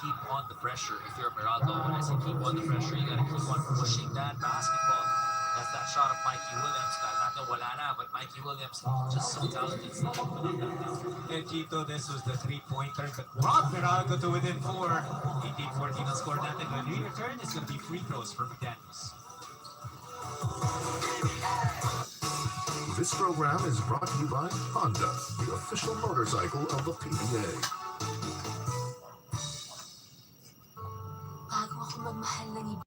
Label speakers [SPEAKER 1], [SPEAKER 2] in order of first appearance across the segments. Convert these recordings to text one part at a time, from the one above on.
[SPEAKER 1] keep on the pressure if you're Meralco. When I say keep on the pressure, you gotta keep on pushing that basketball. That's that shot of Mikey Williams. Not wala na, but Mikey Williams just so talented still to put that down.
[SPEAKER 2] And Chito, this was the three-pointer that brought Meralco to within four. 18-14 ang score natin. When we return, it's going to be free throws for McDaniels.
[SPEAKER 3] This program is brought to you by Honda, the official motorcycle of the PBA.
[SPEAKER 4] Bago ako magmahal ng iba.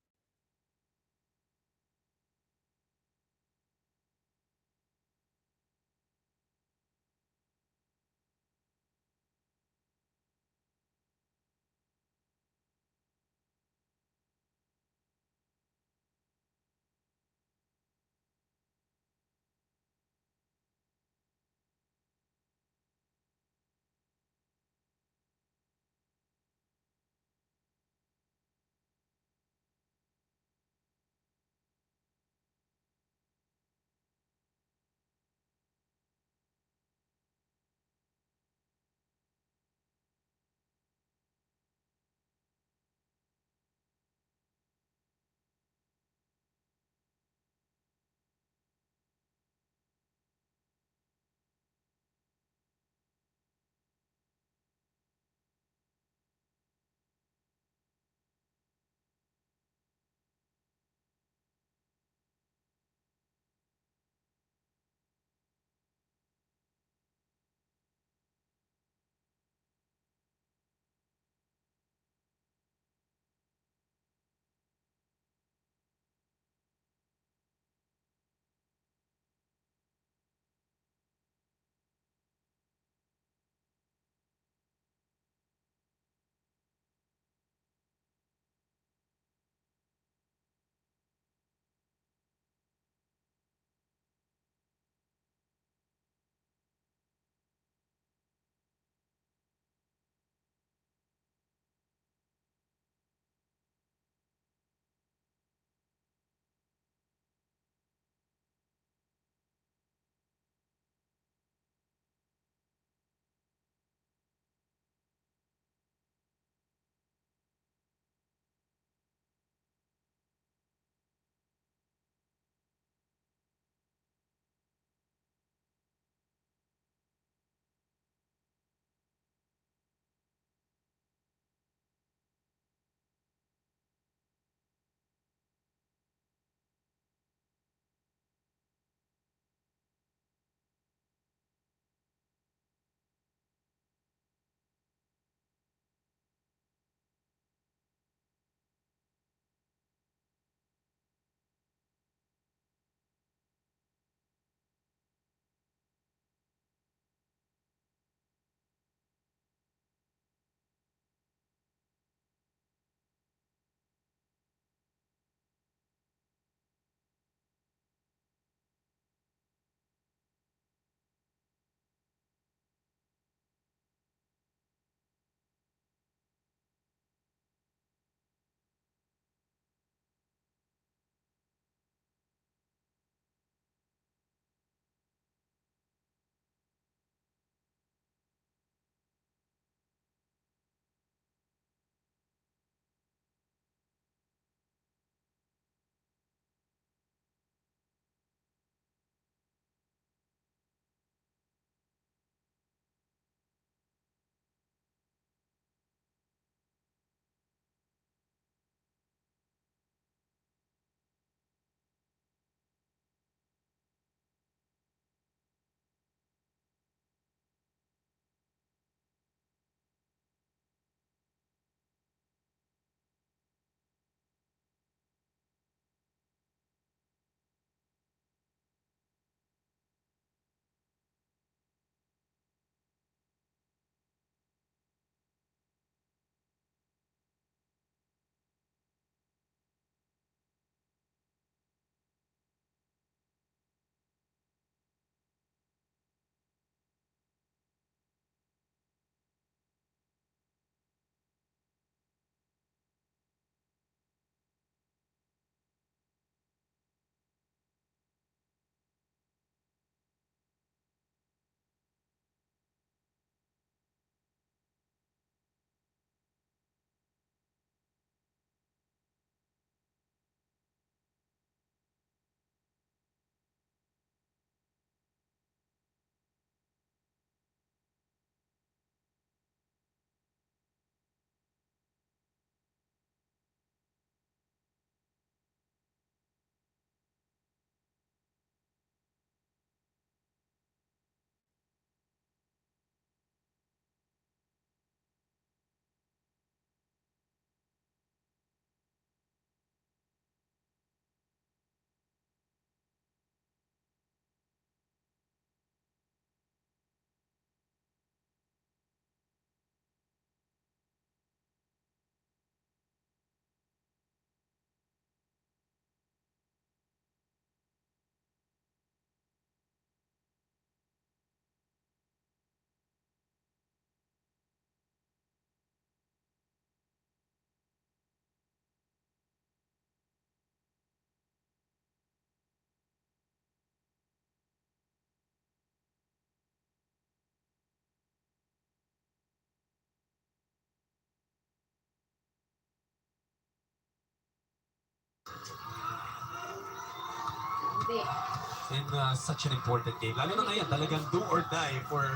[SPEAKER 2] in such an important game. Lalo na ngayon, talagang do or die for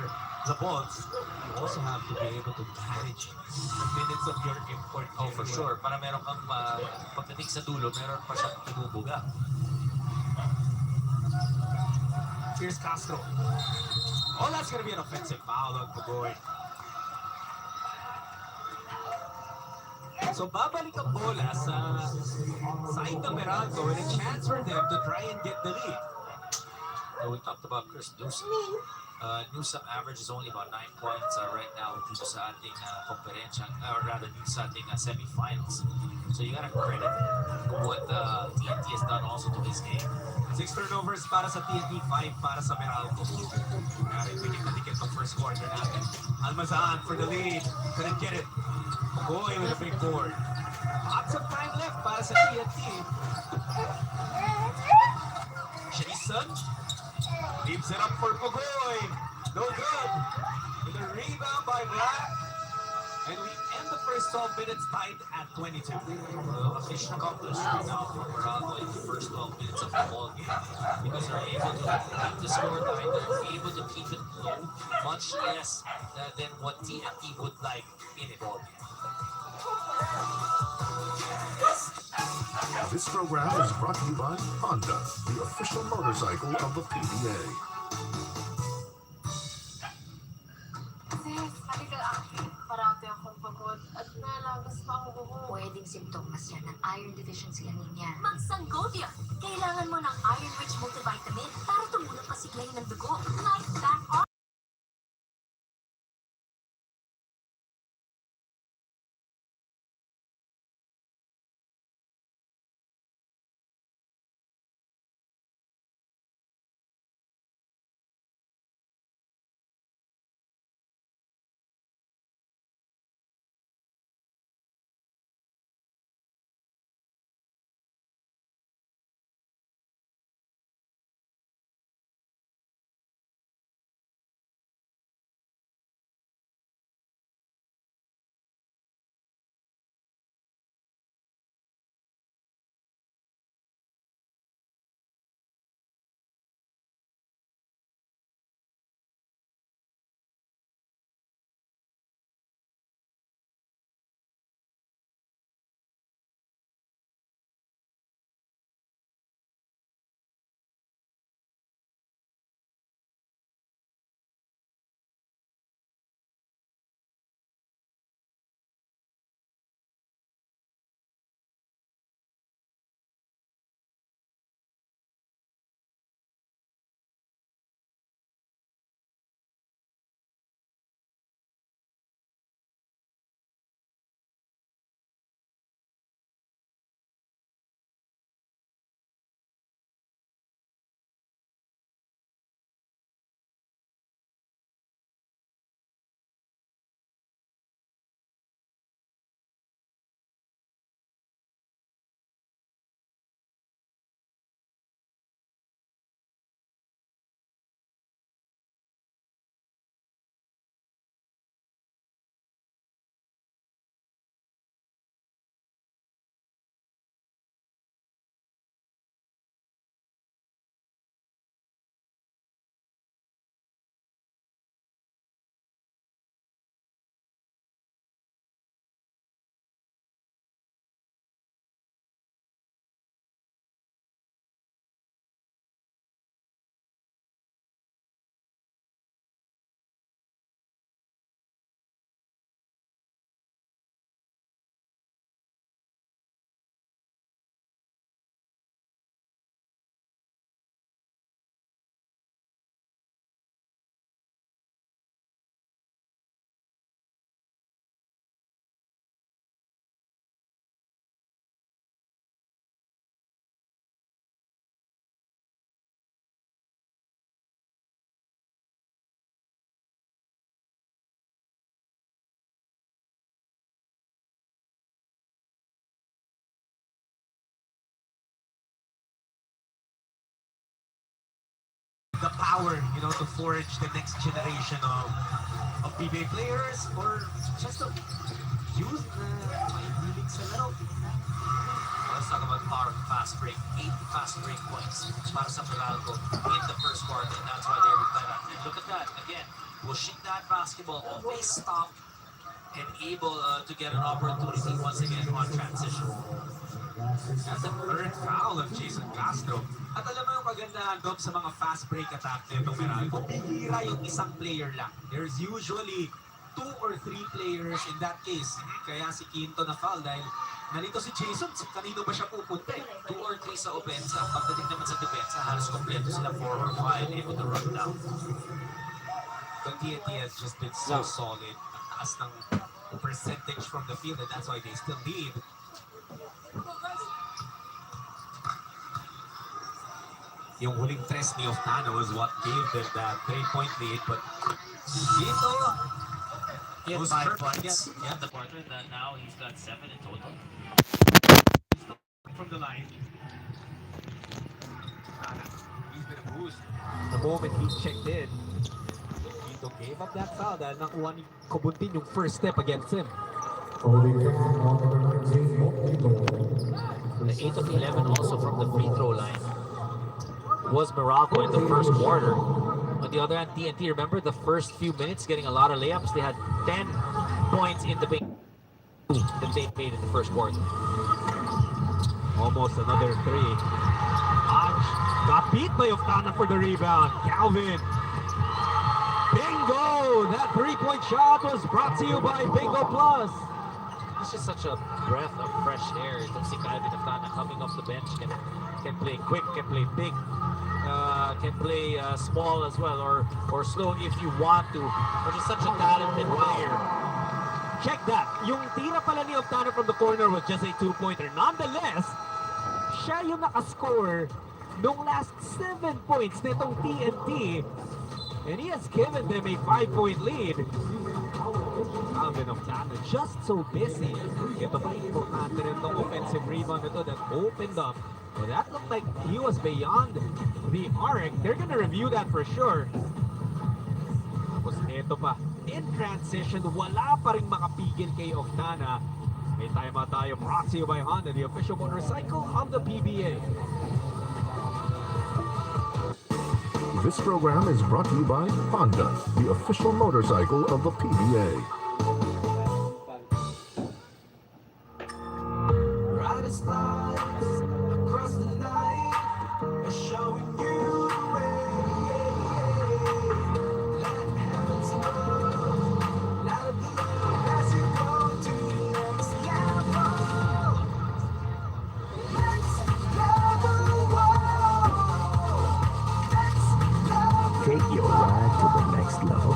[SPEAKER 2] the balls. You also have to be able to manage the minutes of your import.
[SPEAKER 1] Oh, for sure. Para meron kang pagdating sa dulo, meron pa siyang ibubuga.
[SPEAKER 2] Here's Castro. Oh, that's gonna be an offensive foul on Pugoy. So babalik ang bola sa side ng Meralco with a chance for them to try and get the lead.
[SPEAKER 1] We talked about Chris Newsom. Newsom average is only about 9 points right now dito sa ating komperensya, or rather dito sa ating semifinals. So you gotta credit what TNT has done also to his game.
[SPEAKER 2] 6 turnovers para sa TNT, 5 para sa Meralco. Pinik na ticket ng first quarter natin. Almazan for the lead. Couldn't get it. Pugoy with a big board. Lots of time left para sa TNT. Jason leaves it up for Pugoy. No good. With a rebound by Black. And we end the first 12 minutes tied at 22.
[SPEAKER 1] A mission accomplished right now for Meralco in the first 12 minutes of the ball game, because they're able to keep the score tight, they're able to keep it low, much less than what TNT would like in a ball game.
[SPEAKER 3] This program is brought to you by Honda, the official motorcycle of the PBA.
[SPEAKER 4] Sis, halika akin. Parati akong pagod at nalagas pa ang buho.
[SPEAKER 5] Pwedeng simptomas yan ng iron deficiency anemia.
[SPEAKER 4] Mag-Sangolia! Kailangan mo ng iron-rich multivitamin para tumulong pasiglayin ng dugo. Like that on.
[SPEAKER 2] The power, to forge the next generation of PBA players, or just a youth na mahihilig sa laro.
[SPEAKER 1] Let's talk about power of fast break. 8 fast break points para sa Meralco in the first quarter. And that's why they reply that. And look at that, again, pushing that basketball, always stop and able to get an opportunity once again on transition.
[SPEAKER 2] That's the third foul of Jason Castro. At alam mo yung kagandahan doon sa mga fast break attack nito Meralco, bihira yung isang player lang. There's usually 2 or 3 players in that case. Kaya si Quinto na foul dahil nalito si Jason, kanino ba siya pupunta?
[SPEAKER 1] 2 or 3 sa opensa. Pagdating naman sa depensa, halos kompleto sila 4 or 5 able to run down.
[SPEAKER 2] The TNT has just been so solid. Ang taas ng percentage from the field and that's why they still lead. Yung huling tres ni Oftano was what gave them that 3-point lead, but Quinto
[SPEAKER 1] He had
[SPEAKER 2] was
[SPEAKER 1] 5
[SPEAKER 2] perfect.
[SPEAKER 1] points
[SPEAKER 2] Yeah.
[SPEAKER 1] in the quarter, and then now he's got 7 in total.
[SPEAKER 2] From the line. He's been a boost. The moment he checked in, Quinto gave up that foul dahil nakuha ni Cobuntin yung first step against him.
[SPEAKER 1] The 8 of 11 also from the free throw line was Meralco in the first quarter. On the other hand, TNT, remember the first few minutes getting a lot of layups? They had 10 points in the paint that they made in the first quarter.
[SPEAKER 2] Almost another 3. Hodge got beat by Oftana for the rebound. Calvin. Bingo! That 3-point shot was brought to you by Bingo Plus.
[SPEAKER 1] It's just such a breath of fresh air. Itong si Calvin Oftana coming off the bench can play quick, can play big, can play small as well, or slow if you want to. But just such a talented player.
[SPEAKER 2] Check that. Yung tira pala ni Oftana from the corner was just a 2-pointer. Nonetheless, siya yung nakascore nung last 7 points nitong TNT. And he has given them a 5-point lead. Calvin Oftana just so busy. Ito ba importante rin itong offensive rebound ito that opened up. Well, that looked like he was beyond the arc. They're gonna review that for sure. Tapos ito pa. In transition, wala pa rin makapigil kay Oftana. May timeout tayo, brought to you by Honda, the official motorcycle of the PBA.
[SPEAKER 3] This program is brought to you by Honda, the official motorcycle of the PBA.
[SPEAKER 2] Brightest lights across the night are showing you the way. Let heavens know, light up the love as you go to the next level. Next level.
[SPEAKER 6] Take your ride to the next level.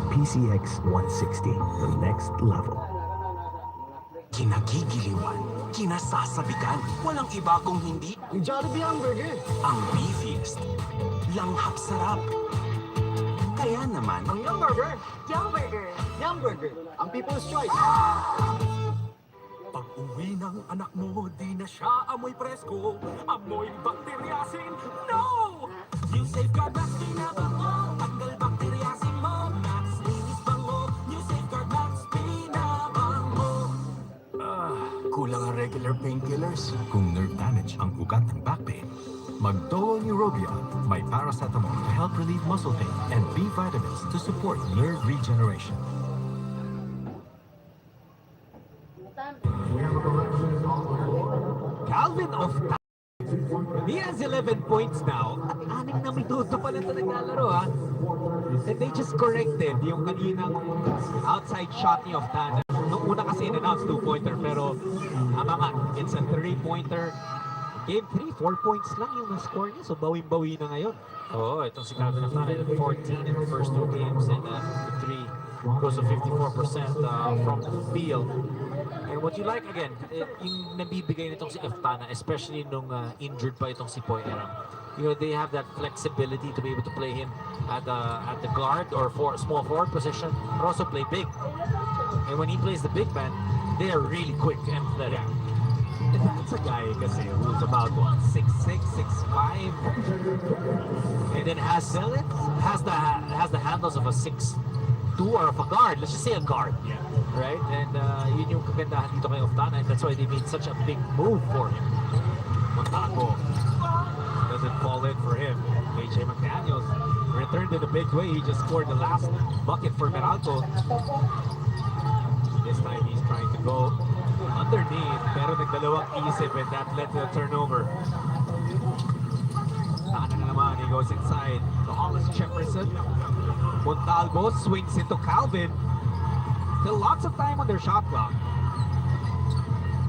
[SPEAKER 6] PCX 160, the next level.
[SPEAKER 7] Kinagigiliwan, kinasasabikan, walang iba kung hindi
[SPEAKER 6] Jollibee hamburger.
[SPEAKER 7] ang beefiest, langhap sarap. Kaya naman,
[SPEAKER 6] Ang Yum Burger.
[SPEAKER 4] Young Burger.
[SPEAKER 6] Yum Burger. Ang people's choice.
[SPEAKER 7] pag uwi ng anak mo, di na siya amoy presko, amoy bakteryasin. No! New Safeguard Max pinabango, tanggal bakteryasin mo. Max linis bango, New Safeguard Max pinabango. Kulang ang regular painkillers.
[SPEAKER 8] Kung nerve damage ang ugat ng back pain, mag-Dolo Neurobia. May paracetamol to help relieve muscle pain and B vitamins to support nerve regeneration.
[SPEAKER 2] Calvin Oftana. He has 11 points now. At 6 na minuto pa lang ito naglalaro ha. And they just corrected yung kaninang outside shot ni Oftana. Nung una kasi in-announce 2-pointer pero nga, it's a 3-pointer. Game 3, 4 points lang yung na-score niya. So bawing-bawi na ngayon.
[SPEAKER 1] Oh, itong si Calvin Oftana had 14 in the first 2 games and 53, close to 54% from the field. And what you like again, yung nabibigay nitong si Oftana, especially nung injured pa itong si Poy Erang. You know, they have that flexibility to be able to play him at the guard or small forward position, but also play big. And when he plays the big man, they are really quick and athletic.
[SPEAKER 2] And that's a guy kasi who's about what, 6'6", 6'5", and then has the handles of a 6'2" or of a guard. Let's just say a guard.
[SPEAKER 8] Yeah.
[SPEAKER 2] Right? And yun yung kagandahan dito kay Oftana, and that's why they made such a big move for him. Montalvo doesn't fall in for him. KJ McDaniels returned in a big way. He just scored the last bucket for Meralco. This time he's trying to go underneath, pero nagdalawang isip and that led to a turnover. Tana na naman, he goes inside to Hollis Jefferson. Montalvo swings into Calvin. Still lots of time on their shot clock.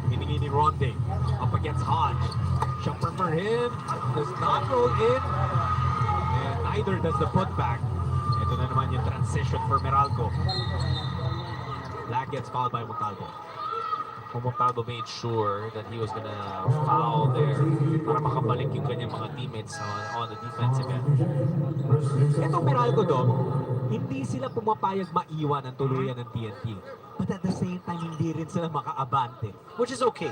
[SPEAKER 2] Hiningi ni Ronde up against Hodge. Jumper for him, does not roll in, and neither does the putback. Ito na naman yung transition for Meralco. Black gets fouled by Montalvo.
[SPEAKER 1] Montalvo made sure that he was gonna foul there para makabalik yung kanyang mga teammates on the defensive end.
[SPEAKER 2] Itong Meralco, Dom, hindi sila pumapayag maiwan ang tuluyan ng TNT. But at the same time, hindi rin sila makaabante.
[SPEAKER 1] Which is okay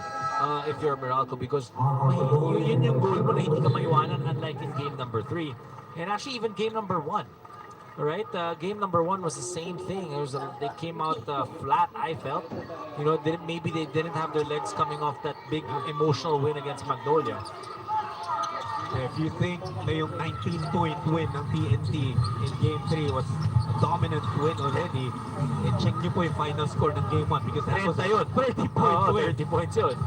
[SPEAKER 1] if you're Meralco because yun yung goal mo na hindi ka maiwanan unlike in game number 3. And actually even game number 1. Alright, game number 1 was the same thing. They came out flat, I felt. You know, maybe they didn't have their legs coming off that big emotional win against Magnolia.
[SPEAKER 2] If you think na yung 19-point win ng TNT in Game 3 was a dominant win already, check nyo po yung final score ng Game 1 because that was a 30-point win.
[SPEAKER 1] 30 points yun.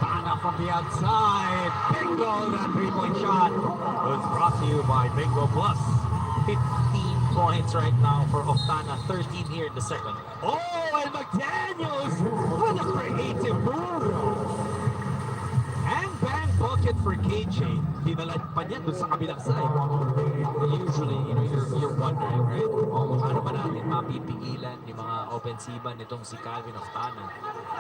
[SPEAKER 2] Tana from the outside. Bingo, that 3-point shot was brought to you by Bingo Plus.
[SPEAKER 1] 15 points right now for Oftana, 13 here in the second.
[SPEAKER 2] Oh, and McDaniels with a creative move. And bang bucket for KJ. Dinalad pa niya dun sa kabilang side.
[SPEAKER 1] Usually, you know, you're wondering, right? Paano ba natin mapipigilan yung mga ofensiba nitong si Calvin Oftana?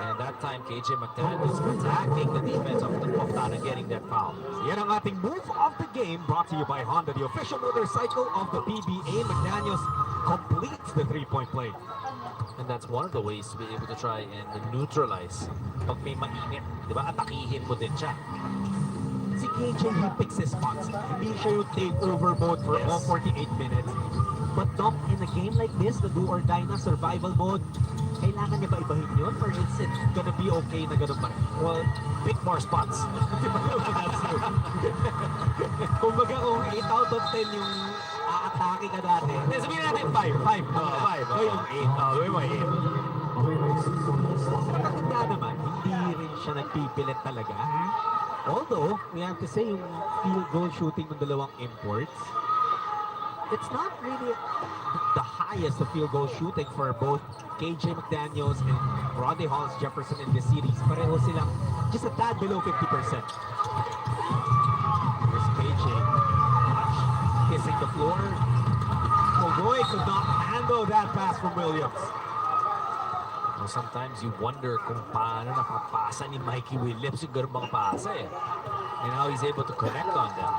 [SPEAKER 1] And that time, KJ McDaniels attacking the defense of Oftana, getting that foul.
[SPEAKER 2] Yan ang ating move of the game brought to you by Honda, the official motorcycle of the PBA. McDaniels completes the 3-point play.
[SPEAKER 1] And that's one of the ways to be able to try and neutralize. Pag may mainit, di ba, atakihin mo din siya.
[SPEAKER 2] Si KJ, he picks his spots. Hindi siya yung takeover mode for all 48 minutes. But Doc, in a game like this, the do or die na survival mode, kailangan niya ba ibahin yun? Or is it gonna be okay na ganun pa rin?
[SPEAKER 1] Well, pick more spots.
[SPEAKER 2] That's true. Kumbaga kung 8 out of 10 yung aatake ka dati.
[SPEAKER 1] Sabihin natin 5. 5. 5.
[SPEAKER 2] So yung 8.
[SPEAKER 1] Gawin mo 8.
[SPEAKER 2] Matanda naman, hindi rin siya nagpipilit talaga. Although, we have to say yung field goal shooting ng dalawang imports, it's not really the highest of field goal shooting for both KJ McDaniels and Rodney Hollis Jefferson in this series. Pareho silang just a tad below 50%. Here's KJ. Watch, kissing the floor. Ogoy could not handle that pass from Williams.
[SPEAKER 1] Well, sometimes you wonder kung paano nakapasa ni Mikey Williams yung ganun mga pasa eh. And how he's able to connect on them.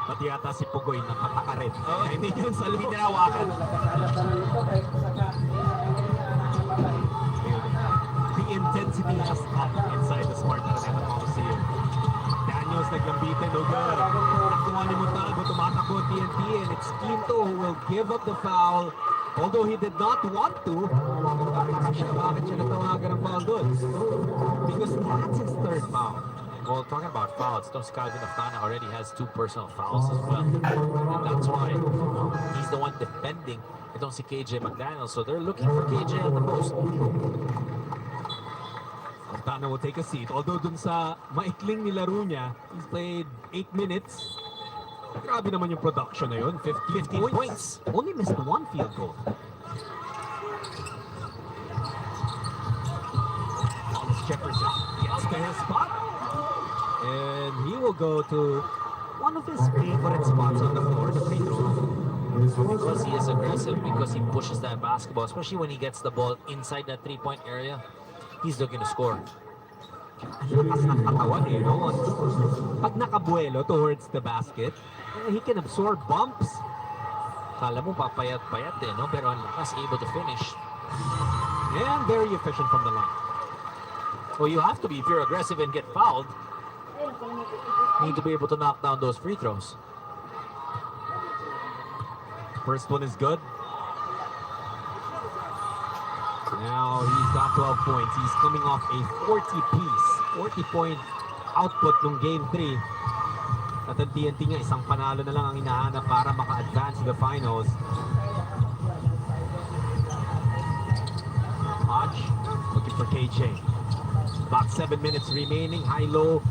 [SPEAKER 2] Pati yata si Pugoy nakataka rin. Hindi yun sa
[SPEAKER 1] Hindi tinawakan.
[SPEAKER 2] The intensity has up inside the Smart Arena Coliseum. Daniels naglambitin, no good. Nakuha ni Montalvo, tumatakbo TNT, and it's Quinto who will give up the foul. Although he did not want to, bakit siya natawagan ng foul doon? Because that's his third foul.
[SPEAKER 1] Well, talking about fouls, itong si Calvin Oftana already has 2 personal fouls as well. And that's why he's the one defending itong si KJ McDaniels. So they're looking for KJ at the most.
[SPEAKER 2] Oftana will take a seat. Although dun sa maikling nilaro niya, he's played 8 minutes. Grabe naman yung production na yun. 15 points. Only missed 1 field goal. Hollis Jefferson gets to his spot. And he will go to one of his favorite spots on the floor, the free throw.
[SPEAKER 1] Because he is aggressive, because he pushes that basketball, especially when he gets the ball inside that 3-point area, he's looking to score.
[SPEAKER 2] Ang lakas ng katawan eh, no? Pag nakabuelo towards the basket, he can absorb bumps.
[SPEAKER 1] Kala mo papayat-payat eh, no? Pero ang lakas, able to finish.
[SPEAKER 2] And very efficient from the line.
[SPEAKER 1] Well, you have to be if you're aggressive and get fouled. You need to be able to knock down those free throws.
[SPEAKER 2] First one is good.
[SPEAKER 9] Now he's got 12 points. He's coming off a 40-point output ng Game 3. At ang TNT nga, isang panalo na lang ang hinahanap para maka-advance to the finals. Hodge looking for KJ. About 7 minutes remaining. High-low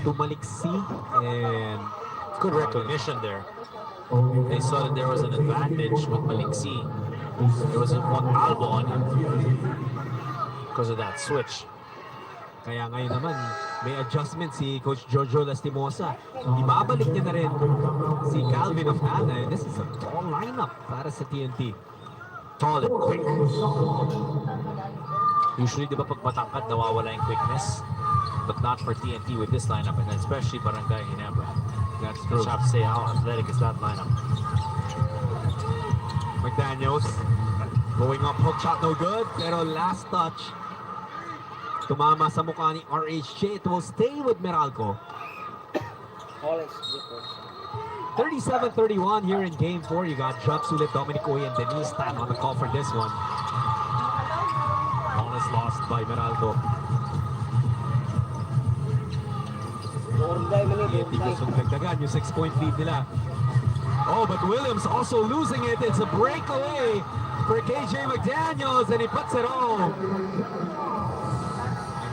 [SPEAKER 9] to Maliksi. And
[SPEAKER 1] Good recognition there. They saw that there was an advantage with Maliksi. There was one elbow on him because of that switch.
[SPEAKER 9] kaya ngayon naman, may adjustment si Coach Jojo Lastimosa. Ibabalik niya na rin si Calvin of Ana. And this is a tall lineup para sa TNT.
[SPEAKER 1] Tall and quick. Usually, di ba pag matangkad, nawawala yung quickness. But not for TNT with this lineup, and especially Barangay Ginebra.
[SPEAKER 9] That's true.
[SPEAKER 1] You have to say how athletic is that lineup.
[SPEAKER 9] McDaniels going up, hook shot, no good. Pero last touch, tumama sa mukha ni RHJ. It will stay with Meralco. 37-31 here in Game 4. You got Job Sulit, Dominic Oy, and Denise Tan on the call for this one. All is lost by Meralco. Hindi gustong dagdagan yung 6-point lead nila. Oh, but Williams also losing it. It's a breakaway for KJ McDaniels, and he puts it home.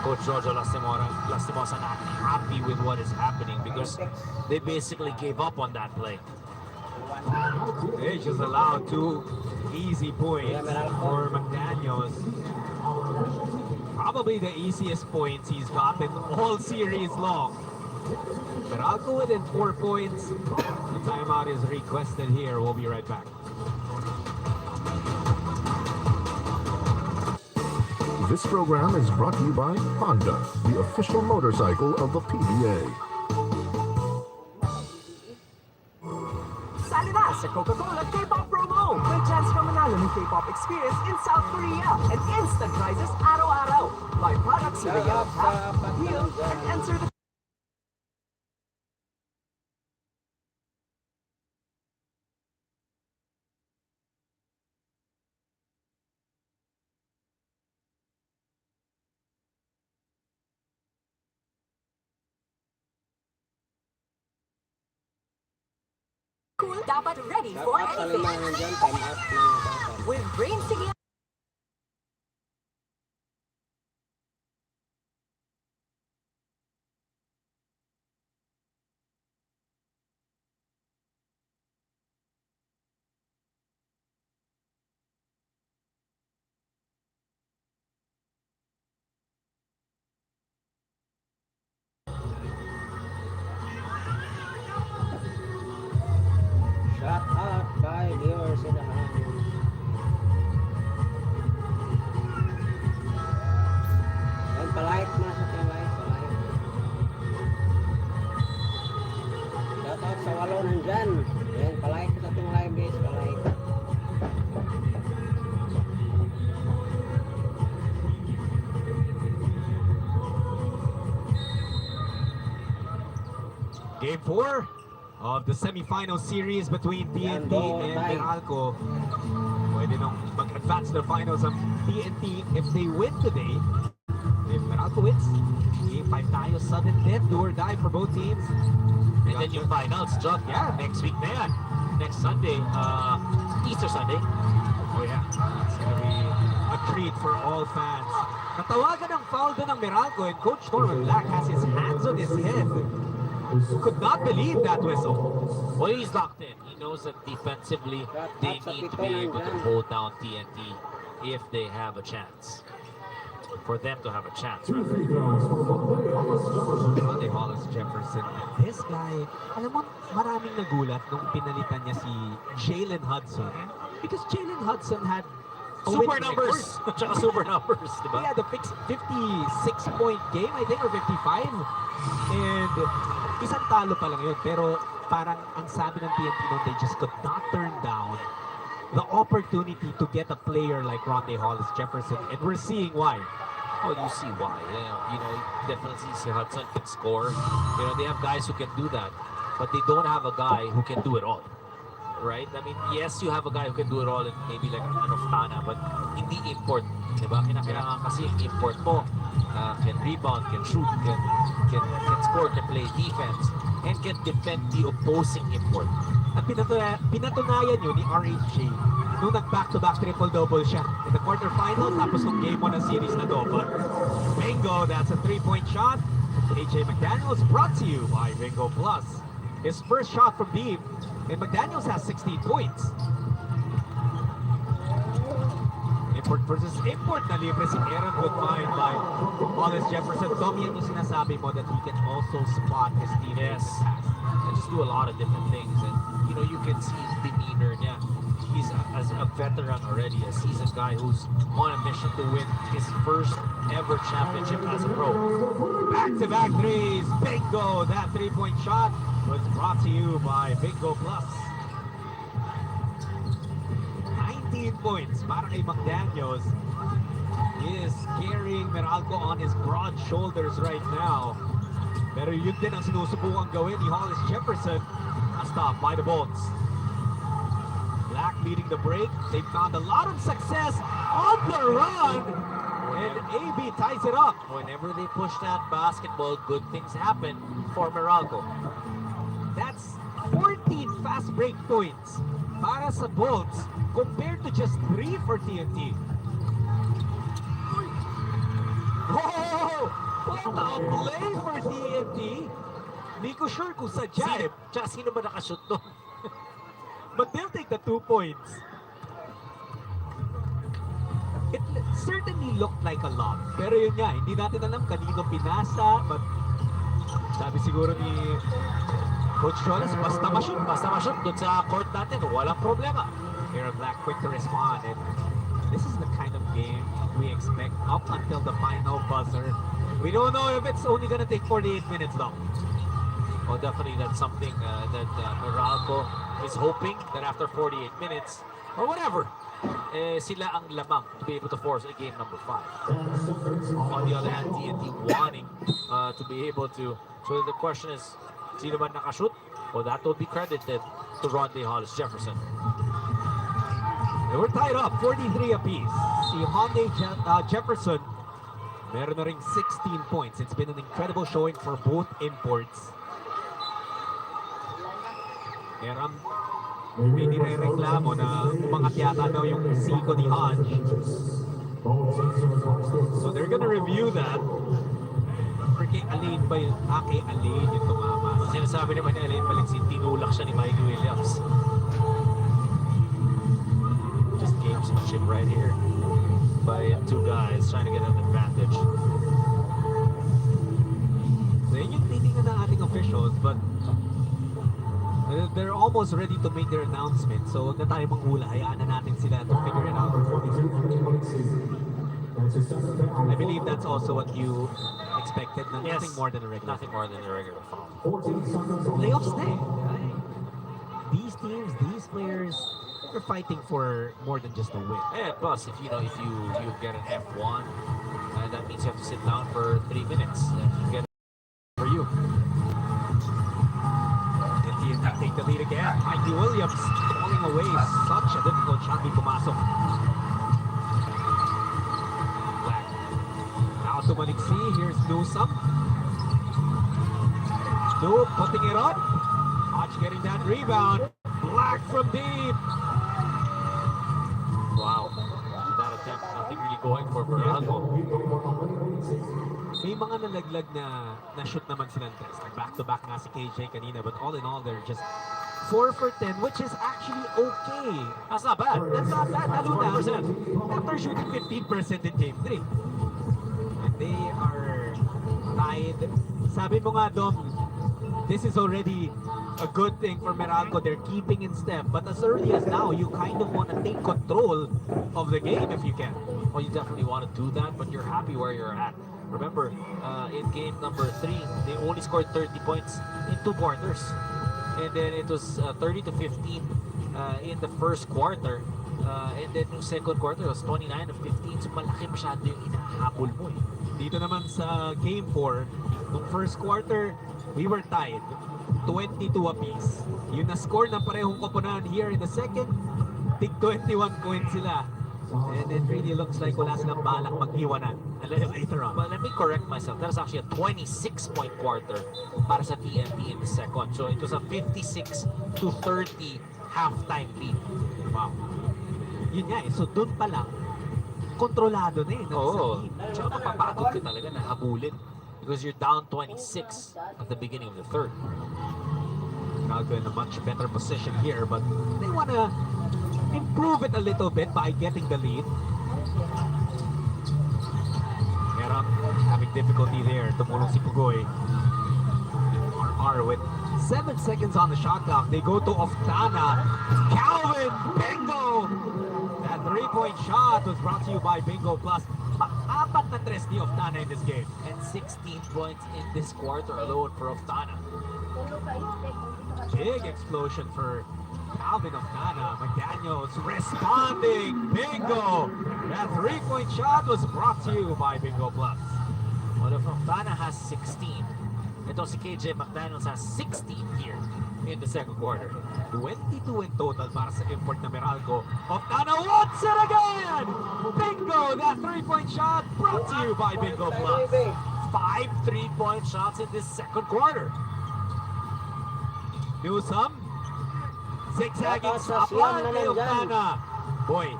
[SPEAKER 1] Coach Jojo Lastimosa not happy with what is happening because they basically gave up on that play.
[SPEAKER 9] They just allowed 2 easy points for McDaniels. Probably the easiest points he's gotten all series long. Meralco within 4 points. The timeout is requested here. We'll be right back.
[SPEAKER 3] This program is brought to you by Honda, the official motorcycle of the PBA.
[SPEAKER 7] Sali na sa Coca-Cola K-pop promo! May chance ka manalo ng K-pop experience in South Korea and instant prizes araw-araw. Buy products with a yellow tap, appeal, and answer the cool, dapat ready for anything. With brain sige.
[SPEAKER 10] Shut up, bye viewers in the house. Yan, palike na sa palike. Shout out sa walo nandyan. Yan, palike sa itong live guys, palike.
[SPEAKER 9] Game 4 of the semifinal series between TNT and Meralco. Pwede nang mag-advance to the finals ang TNT if they win today. If Meralco wins, Game 5 tayo, sudden death, do or die for both teams.
[SPEAKER 1] And then yung finals, John,
[SPEAKER 9] Yeah.
[SPEAKER 1] next week na yan. Next Sunday, Easter Sunday.
[SPEAKER 9] Oh yeah, it's gonna be a treat for all fans. Natawagan ang foul doon ng Meralco, and Coach Norman Black has his hands on his head. Could not believe that whistle.
[SPEAKER 1] Well, he's locked in. He knows that defensively, they need to be able to hold down TNT if they have a chance. For them to have a chance, rather.
[SPEAKER 9] Monday Hollis Jefferson. This guy, alam mo, maraming nagulat nung pinalitan niya si Jalen Hudson. Because Jalen Hudson had a
[SPEAKER 1] Super
[SPEAKER 9] winning
[SPEAKER 1] numbers!
[SPEAKER 9] record.
[SPEAKER 1] Tsaka super numbers, di
[SPEAKER 9] He
[SPEAKER 1] ba?
[SPEAKER 9] had a 56-point game, I think, or 55. And isang talo pa lang yun. Pero parang ang sabi ng TNT noon, they just could not turn down the opportunity to get a player like Ronde Hollis Jefferson. And we're seeing why.
[SPEAKER 1] Oh, you see why. You know, definitely see Hudson can score. You know, they have guys who can do that. But they don't have a guy who can do it all. right? I mean, yes, you have a guy who can do it all and maybe like an Oftana, but hindi import. Diba? Kinakailangan kasi yung import mo can rebound, can shoot, can score, can play defense, and can defend the opposing import.
[SPEAKER 9] At pinatunayan yun ni RHJ nung nag-back-to-back triple-double siya in the quarterfinals tapos nung game 1 ng series na double. Bingo, that's a 3-point shot. AJ McDaniels brought to you by Bingo Plus. His first shot from deep, and McDaniels has 16 points. Import versus import na libre si Aaron Goodmine by Hollis Jefferson. Tom, yan yung sinasabi mo that he can also spot his teammates.
[SPEAKER 1] And just do a lot of different things. And, you know, you can see his demeanor niya. He's as a veteran already, a seasoned guy who's on a mission to win his first ever championship as a pro.
[SPEAKER 9] Back-to-back threes. Bingo! That 3-point shot was brought to you by Bingo Plus. 19 points para kay McDaniels. He is carrying Meralco on his broad shoulders right now. Pero yun din ang sinusubukan gawin ni Hollis Jefferson. A stop by the Bolts. Black leading the break. They found a lot of success on the run. And AB ties it up.
[SPEAKER 1] Whenever they push that basketball, good things happen for Meralco.
[SPEAKER 9] That's 14 fast break points para sa Bolts compared to just 3 for TNT. Oh! What a play for TNT! Hindi ko sure kung sadya eh.
[SPEAKER 1] Tsaka sino ba nakashoot doon?
[SPEAKER 9] But they'll take the 2 points. It certainly looked like a lob. Pero yun nga, hindi natin alam kanino pinasa. But sabi siguro ni Coach Jonas, basta ma-shoot doon sa court natin, walang problema. Aaron Black quick to respond. And this is the kind of game we expect up until the final buzzer. We don't know if it's only gonna take 48 minutes though.
[SPEAKER 1] Well, definitely that's something that Meralco is hoping that after 48 minutes, or whatever, sila ang lamang to be able to force a game number 5. On the other hand, TNT wanting to be able to, so the question is, sino man nakashoot? Well, that will be credited to Ronde Hollis Jefferson.
[SPEAKER 9] They were tied up, 43 apiece. Si Ronde Jefferson, meron na ring 16 points. It's been an incredible showing for both imports. Meron may nire-reklamo na umangat yata daw yung siko ni Hodge. So they're gonna review that. Or kay Alain ba yun? Kay Alain yung tumama.
[SPEAKER 1] Sinasabi naman ni Alain Valensin, tinulak siya ni Mikey Williams. Just gamesmanship right here by 2 guys trying to get an advantage.
[SPEAKER 9] So yun yung titingnan ng ating officials, but they're almost ready to make their announcement. So huwag na tayo manghula. Hayaan na natin sila to figure it out. I believe that's also what you expected.
[SPEAKER 1] Yes.
[SPEAKER 9] Nothing more than a regular.
[SPEAKER 1] Nothing more than a regular foul.
[SPEAKER 9] Playoffs na eh. These teams, these players, they're fighting for more than just a win.
[SPEAKER 1] Yeah, plus if you get an F1, that means you have to sit down for 3 minutes. If you get
[SPEAKER 9] For you. Take the lead again. Mikey Williams falling away. Such a difficult shot. Di pumasok. Black. Now to Manixi. Here's Newsome. New putting it up. Hodge getting that rebound. Black from deep.
[SPEAKER 1] wow, that attempt, nothing really going for Meralco.
[SPEAKER 9] May mga nalaglag na shoot naman silang test. Back-to-back nga si KJ kanina, but all in all, they're just 4 for 10, which is actually okay.
[SPEAKER 1] That's not bad.
[SPEAKER 9] That's not bad. Lalo na after shooting 15% in Game 3. And they are tied. Sabi mo nga, Dom, this is already a good thing for Meralco. They're keeping in step. But as early as now, you kind of want to take control of the game if you can.
[SPEAKER 1] Well, you definitely want to do that, but you're happy where you're at. Remember, in game number 3, they only scored 30 points in 2 quarters. And then it was 30 to 15 in the first quarter. And then yung second quarter was 29 to 15. So malaki masyado yung inahabol mo eh.
[SPEAKER 9] Dito naman sa Game 4, nung first quarter, we were tied. 22 apiece. Yung na-score ng parehong koponan here in the second, tig 21 points sila. And it really looks like wala silang balak mag-iwanan a little later on.
[SPEAKER 1] Well, let me correct myself. That was actually a 26-point quarter para sa TNT in the second. So it was a 56-30 halftime lead.
[SPEAKER 9] Wow. Yun nga eh. So doon pa lang, kontrolado na eh.
[SPEAKER 1] Oo. Tsaka mapapagod ka talaga na habulin. Because you're down 26 at the beginning of the third.
[SPEAKER 9] Meralco in a much better position here, but they want to improve it a little bit by getting the lead. Meralco having difficulty there. Tumulong si Pugoy. RR with 7 seconds on the shot clock. They go to Oftana. Calvin! Bingo! That 3-point shot was brought to you by Bingo Plus. Apat na tres ni Oftana in this game.
[SPEAKER 1] And 16 points in this quarter alone for Oftana.
[SPEAKER 9] Big explosion for Calvin Oftana. McDaniels responding. Bingo! That 3-point shot was brought to you by Bingo Plus.
[SPEAKER 1] Well, if Oftana has 16, ito si KJ McDaniels has 16 here in the second quarter.
[SPEAKER 9] 22 in total para sa import na Meralco. Oftana wants it again! Bingo! That 3-point shot brought to you by Bingo Plus.
[SPEAKER 1] 5 3-point shots in this second quarter.
[SPEAKER 9] Newsome. Zigzagging stop line kay Oftana. Boy,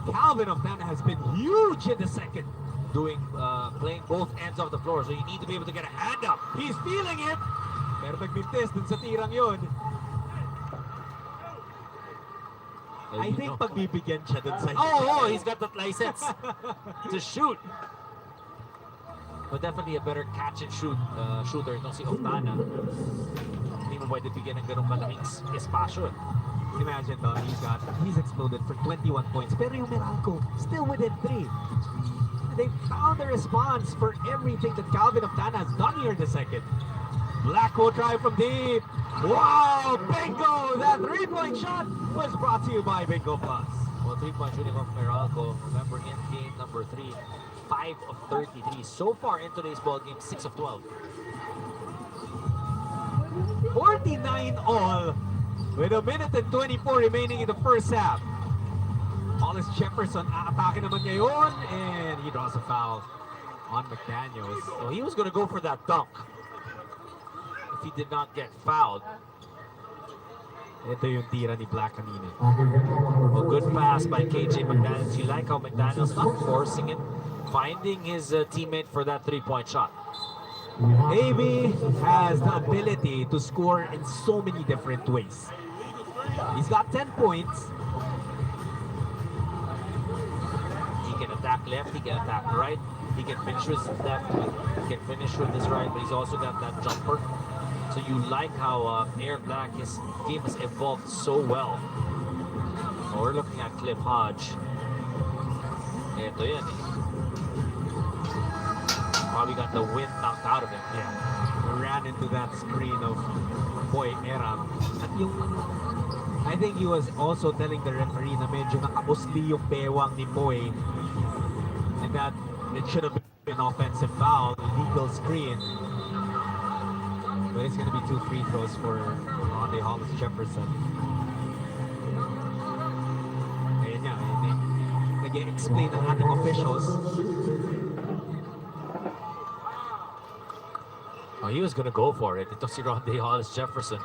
[SPEAKER 9] Calvin Oftana has been huge in the second.
[SPEAKER 1] Playing both ends of the floor, so you need to be able to get a hand up.
[SPEAKER 9] He's feeling it! Pero nagbintis dun sa tirang yun. I think pagbibigyan siya dun sa...
[SPEAKER 1] Oh, he's got that license to shoot. But definitely a better catch and shoot shooter itong si Oftana. Hindi mo pwede bigyan ng ganung malaking espasyo.
[SPEAKER 9] Imagine though, he's exploded for 21 points. Pero yung Meralco, still within 3. They found the response for everything that Calvin Oftana has done here in the second. Blacko try from deep. Wow, Bingo! That 3-point shot was brought to you by Bingo Plus.
[SPEAKER 1] Well, 3-point shooting of Meralco. Remember, in game number 3, 5 of 33. So far in today's ball game, 6 of 12.
[SPEAKER 9] 49 all with a minute and 24 remaining in the first half. Hollis Jefferson aatake naman ngayon and he draws a foul on McDaniels.
[SPEAKER 1] So he was going to go for that dunk if he did not get fouled.
[SPEAKER 9] Ito yung tira ni Black kanina.
[SPEAKER 1] A good pass by KJ McDaniels. You like how McDaniels not forcing it, finding his teammate for that 3-point shot.
[SPEAKER 9] AB has the ability to score in so many different ways. He's got 10 points.
[SPEAKER 1] He can attack left, he can attack right, he can finish with his left, he can finish with his right, but he's also got that jumper. So you like how Aaron Black, his game has evolved so well. We're looking at Cliff Hodge. Ito yan eh. Probably got the wind knocked out of him.
[SPEAKER 9] Yeah. Ran into that screen of Boy Eram. At yung, I think he was also telling the referee na medyo nakausli yung bewang ni Boy. And that it should have been an offensive foul, illegal screen. But it's going to be 2 free throws for Ronde Hollis Jefferson. Ayun nga, nag-explain ang ating officials.
[SPEAKER 1] Oh, he was gonna go for it. Ito si Ronde Hollis Jefferson.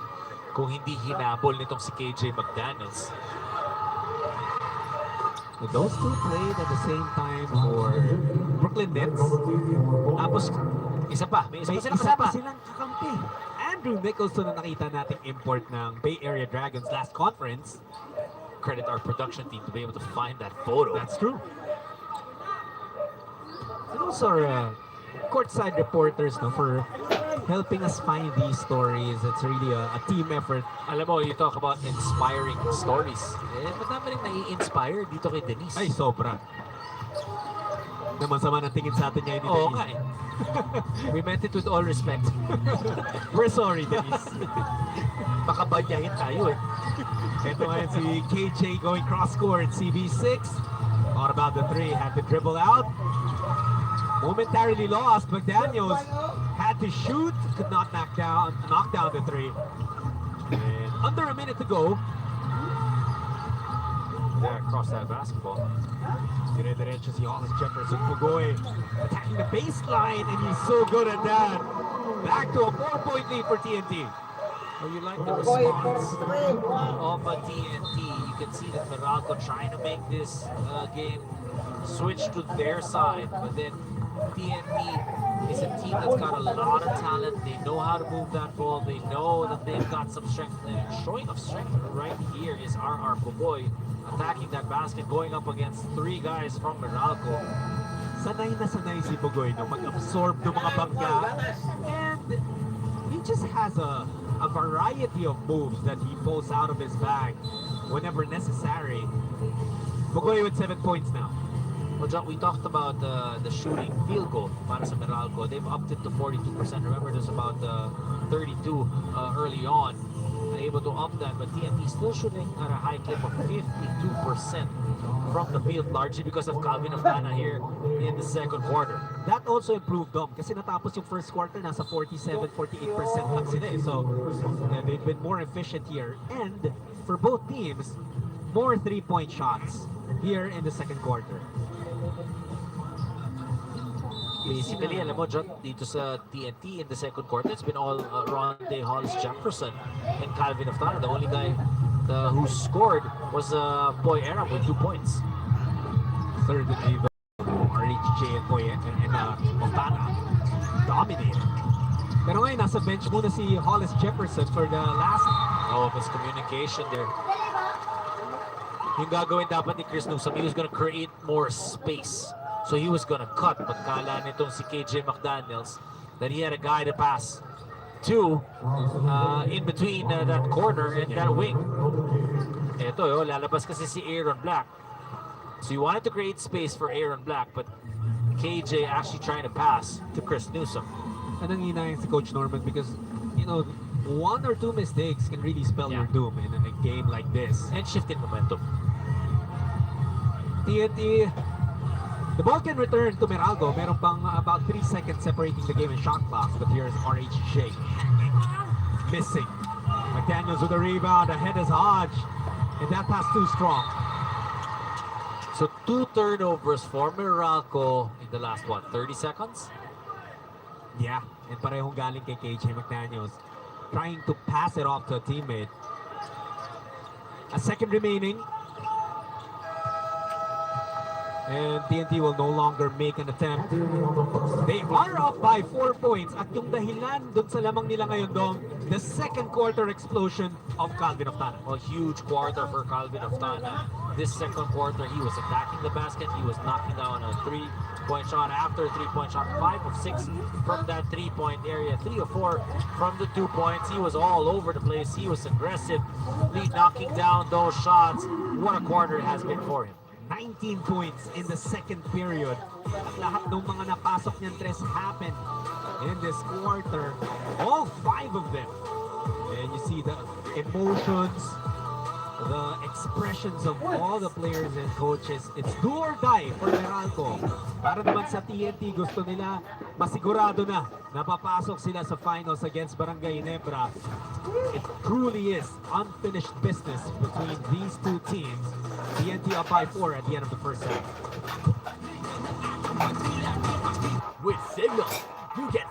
[SPEAKER 1] Kung hindi hinabol nitong si KJ McDaniels.
[SPEAKER 9] Those two played at the same time for Brooklyn Nets. Tapos,
[SPEAKER 1] isa pa. May isa
[SPEAKER 9] pa
[SPEAKER 1] pa silang kasama.
[SPEAKER 9] silang kakampi. Andrew Nicholson na nakita nating import ng Bay Area Dragons last conference.
[SPEAKER 1] Credit our production team to be able to find that photo.
[SPEAKER 9] That's true. And also our courtside reporters for helping us find these stories. It's really a team effort.
[SPEAKER 1] Alam mo, you talk about inspiring stories. Eh, madami rin nai-inspire dito kay Denise.
[SPEAKER 9] Ay, sobra. Naman sama ng tingin sa atin ngayon ni
[SPEAKER 1] Oo
[SPEAKER 9] Denise.
[SPEAKER 1] nga eh. We meant it with all respect.
[SPEAKER 9] We're sorry, Denise.
[SPEAKER 1] Baka banyahin tayo eh.
[SPEAKER 9] Ito ngayon si KJ going cross court, CB6. Thought about the 3, had to dribble out. momentarily lost. McDaniels had to shoot, could not knock down the three. And under a minute to go.
[SPEAKER 2] There, across that basketball. Dire-diretso si Hollis Jefferson. Pugoy attacking the baseline, and he's so good at that. Back to a 4-point lead for TNT.
[SPEAKER 1] Well, you like the response of TNT. You can see that Meralco trying to make this game switch to their side, but then TNT is a team that's got a lot of talent. They know how to move that ball. They know that they've got some strength. And showing of strength right here is RR Pugoy attacking that basket, going up against three guys from Meralco.
[SPEAKER 9] Sanay na sanay si Pugoy no mag-absorb ng mga bangga, and he just has a variety of moves that he pulls out of his bag whenever necessary. Pugoy with 7 points now.
[SPEAKER 1] Well, John, we talked about the shooting field goal para sa Meralco. They've upped it to 42%. Remember, there's about 32 early on. They're able to up that, but TNT still shooting at a high clip of 52% from the field, largely because of Calvin Oftana here in the second quarter.
[SPEAKER 9] That also improved Dom kasi natapos yung first quarter nasa 47-48% lang sila eh. So they've been more efficient here, and for both teams more 3-point shots here in the second quarter.
[SPEAKER 1] Basically, alam mo, John, dito sa TNT in the second quarter, it's been all Ronde Hollis Jefferson and Calvin Oftana. The only guy who scored was Boy Aram with 2 points.
[SPEAKER 9] Thirdly, RHJ and Boy and Oftana dominated. Pero ngayon, nasa bench muna si Hollis Jefferson for the last...
[SPEAKER 1] Oh, miscommunication there. Yung gagawin dapat ni Chris Newsom, he was gonna create more space. So he was gonna cut, but kala nitong si KJ McDaniels that he had a guy to pass to in between that corner and that wing. Ito, lalabas kasi si Aaron Black. So he wanted to create space for Aaron Black, but KJ actually trying to pass to Chris Newsom.
[SPEAKER 9] Anong hinahin si Coach Norman because, you know, 1 or 2 mistakes can really spell your doom in a game like this.
[SPEAKER 1] And shift in momentum.
[SPEAKER 9] TNT, the ball can return to Meralco. Meron pang about 3 seconds separating the game in shot clocks, but here's RHJ. Missing. McDaniels with the rebound, ahead is Hodge, and that pass too strong.
[SPEAKER 1] So 2 turnovers for Meralco in the last, 30 seconds?
[SPEAKER 9] Yeah, and parehong galing kay KJ McDaniels. Trying to pass it off to a teammate. A second remaining. And TNT will no longer make an attempt. They are up by 4 points. At yung dahilan dun sa lamang nila ngayon, Dong, the second quarter explosion of Calvin Oftana.
[SPEAKER 1] A huge quarter for Calvin Oftana. This second quarter, he was attacking the basket. He was knocking down a 3-point shot after a 3-point shot. 5 of 6 from that 3-point area. 3 of 4 from the 2 points. He was all over the place. He was aggressive, knocking down those shots. What a quarter it has been for him.
[SPEAKER 9] 19 points in the second period. At lahat ng mga napasok niyang tres happened in this quarter. All 5 of them. And you see the emotions, the expressions of all the players and coaches. It's do or die for Meralco. Para naman sa TNT, gusto nila masigurado na napapasok sila sa finals against Barangay Ginebra. It truly is unfinished business between these two teams. TNT up by 4 at the end of the first half.
[SPEAKER 7] With Signal, you get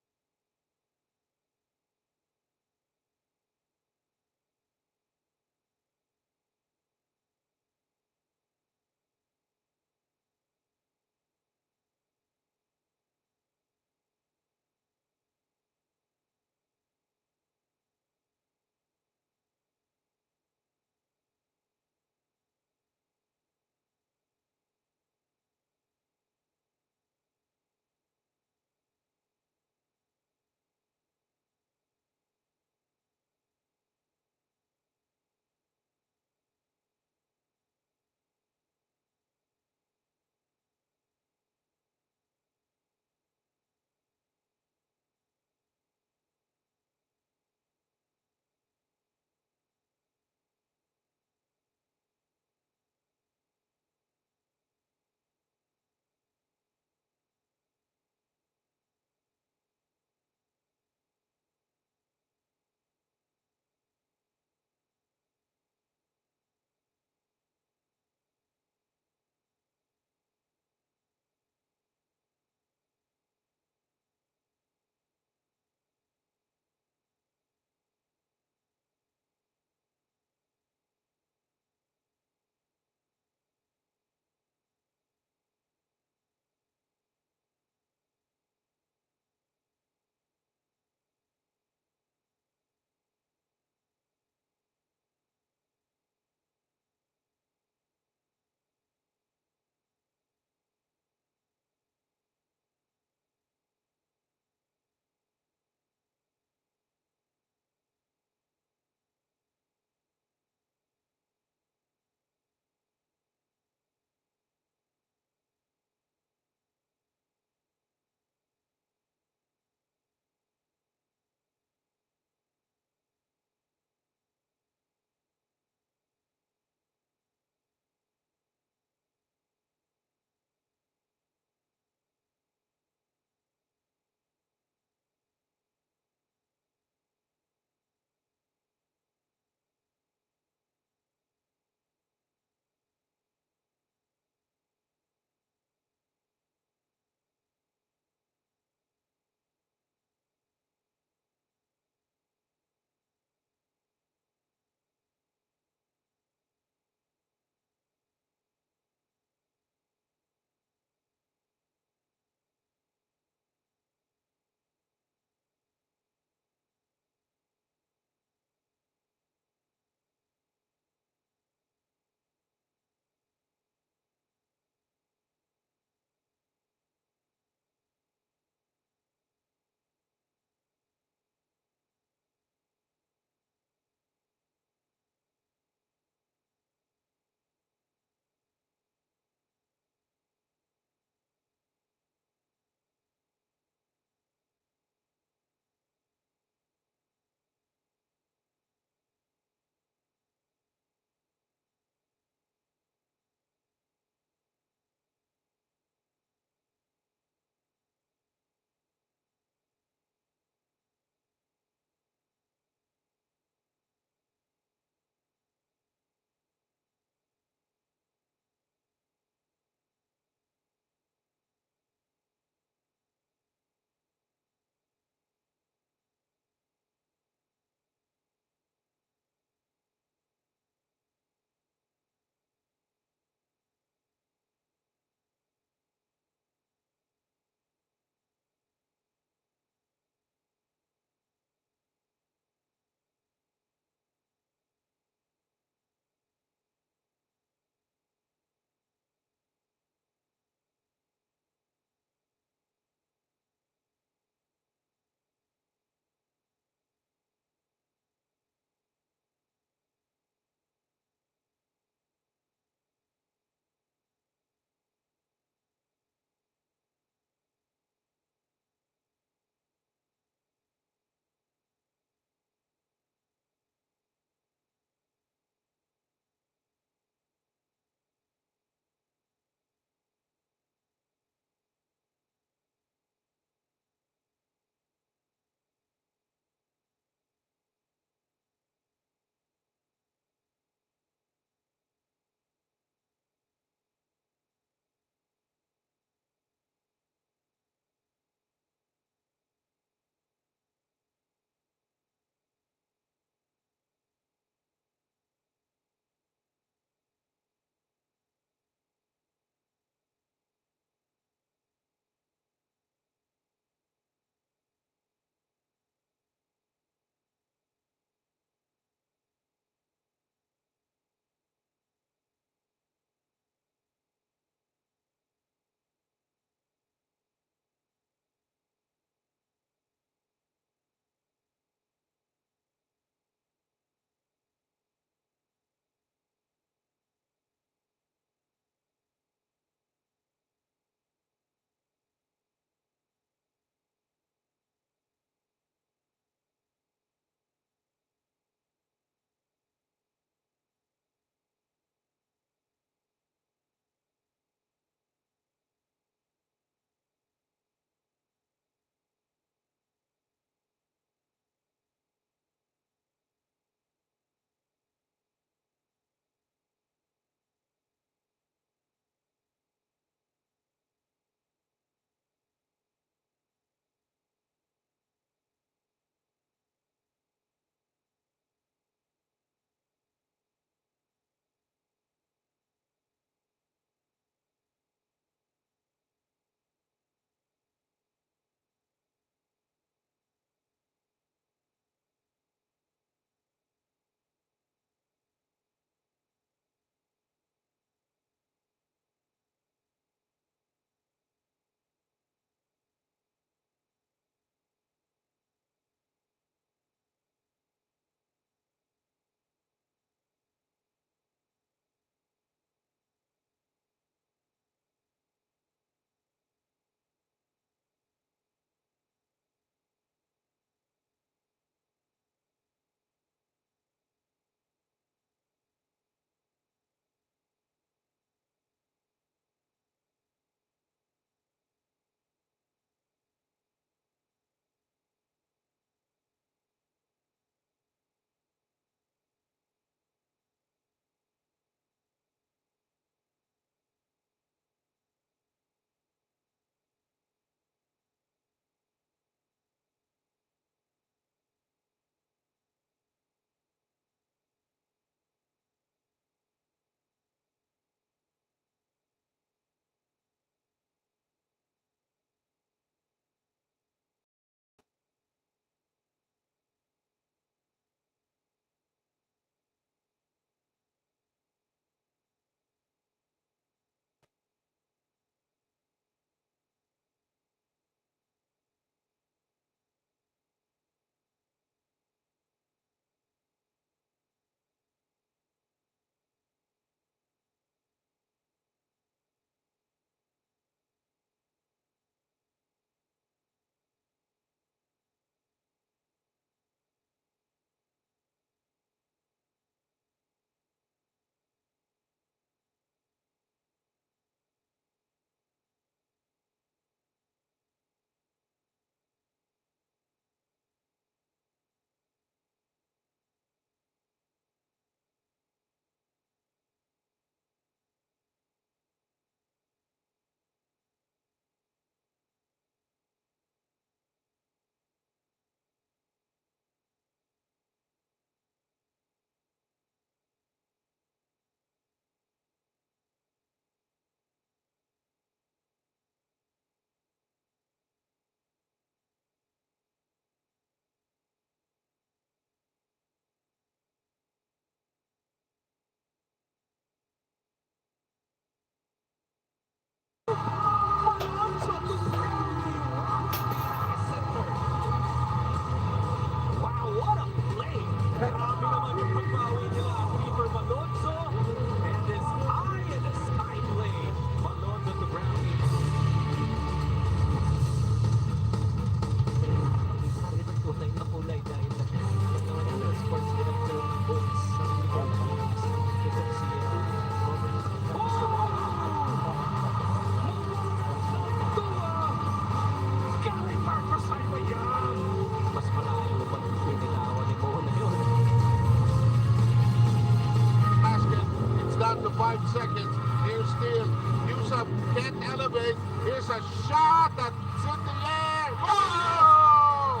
[SPEAKER 11] 5 seconds. Here's still. Newsome can't elevate. Here's a shot that's in the air. Oh!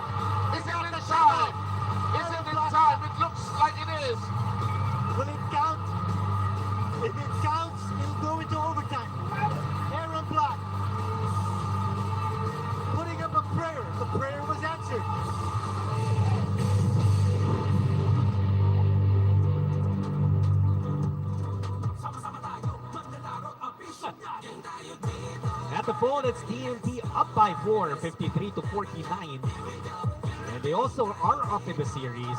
[SPEAKER 11] Is it in time? Is it in time? It looks like it is.
[SPEAKER 7] Will it count? If it counts, it'll go into overtime. Aaron Black putting up a prayer. The prayer was answered. At the phone, it's TNT up by 4, 53 to 49. And they also are up in the series.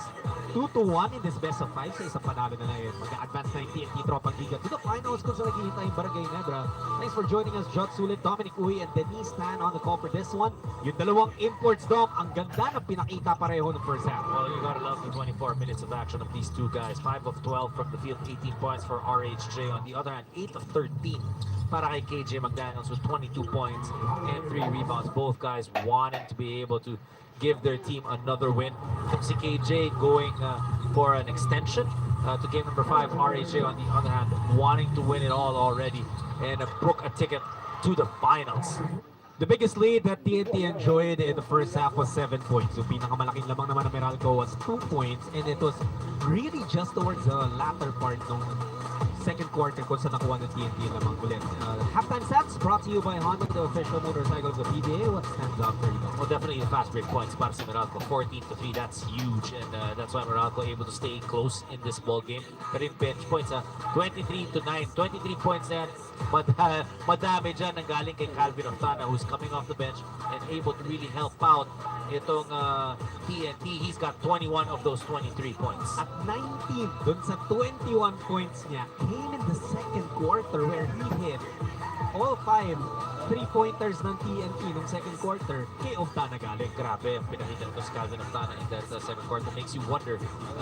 [SPEAKER 7] 2-1 in this best of 5 sa isang panalo na yun. Mag-advance na yung TNT Tropang Liga to the finals kung saan naghihintay yung Barangay Nebra. Thanks for joining us, Jot Sulit, Dominic Uy, and Denise Tan on the call for this one. Yung dalawang imports, Dom, ang ganda ng pinakita pareho ng first half.
[SPEAKER 1] Well, you gotta love the 24 minutes of action of these two guys. 5 of 12 from the field, 18 points for RHJ. On the other hand, 8 of 13 para kay KJ McDaniels with 22 points and 3 rebounds. Both guys wanting to be able to give their team another win. Si KJ going for an extension to game number 5. RHJ on the other hand wanting to win it all already and book a ticket to the finals.
[SPEAKER 9] The biggest lead that TNT enjoyed in the first half was 7 points. So pinakamalaking lamang naman ng Meralco was 2 points, and it was really just towards the latter part ng second quarter kung saan nakuha ng TNT lamang ulit. Halftime stats brought to you by Honda, the official motorcycle of the PBA. What stands out for you?
[SPEAKER 1] Well, definitely the fast break points para sa Meralco, 14-3. That's huge, and that's why Meralco able to stay close in this ball game. Pero yung bench points, 23-9, 23 points na yan. Madami dyan ang galing kay Calvin Oftana, who's coming off the bench and able to really help out itong TNT. He's got 21 of those 23 points.
[SPEAKER 9] At 19 dun sa 21 points niya came in the second quarter where he hit all 5 3-pointers ng TNT nung second quarter kay Oftana galing.
[SPEAKER 1] Grabe ang pinakita nito si Calvin Oftana in that second quarter. Makes you wonder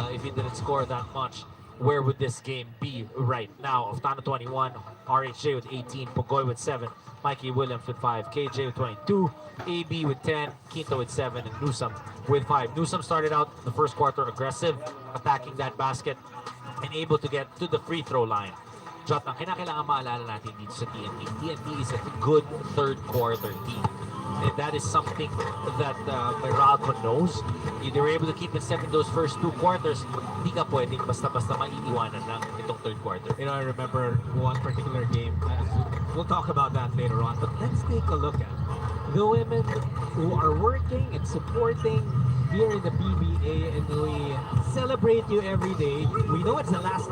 [SPEAKER 1] if he didn't score that much, where would this game be right now? Oftana 21, RHJ with 18, Pogoy with 7, Mikey Williams with 5, KJ with 22, AB with 10, Quinto with 7, and Newsome with 5. Newsome started out the first quarter aggressive, attacking that basket, and able to get to the free throw line. Jot, ang kinakailangan maalala natin dito sa TNT. TNT is a good third quarter team. And that is something that Meralco knows. If they were able to keep it set in those first 2 quarters, hindi ka pwedeng basta-basta maiiwanan lang itong third quarter.
[SPEAKER 9] You know, I remember one particular game. We'll talk about that later on. But let's take a look at the women who are working and supporting here in the PBA, and we celebrate you every day. We know it's the last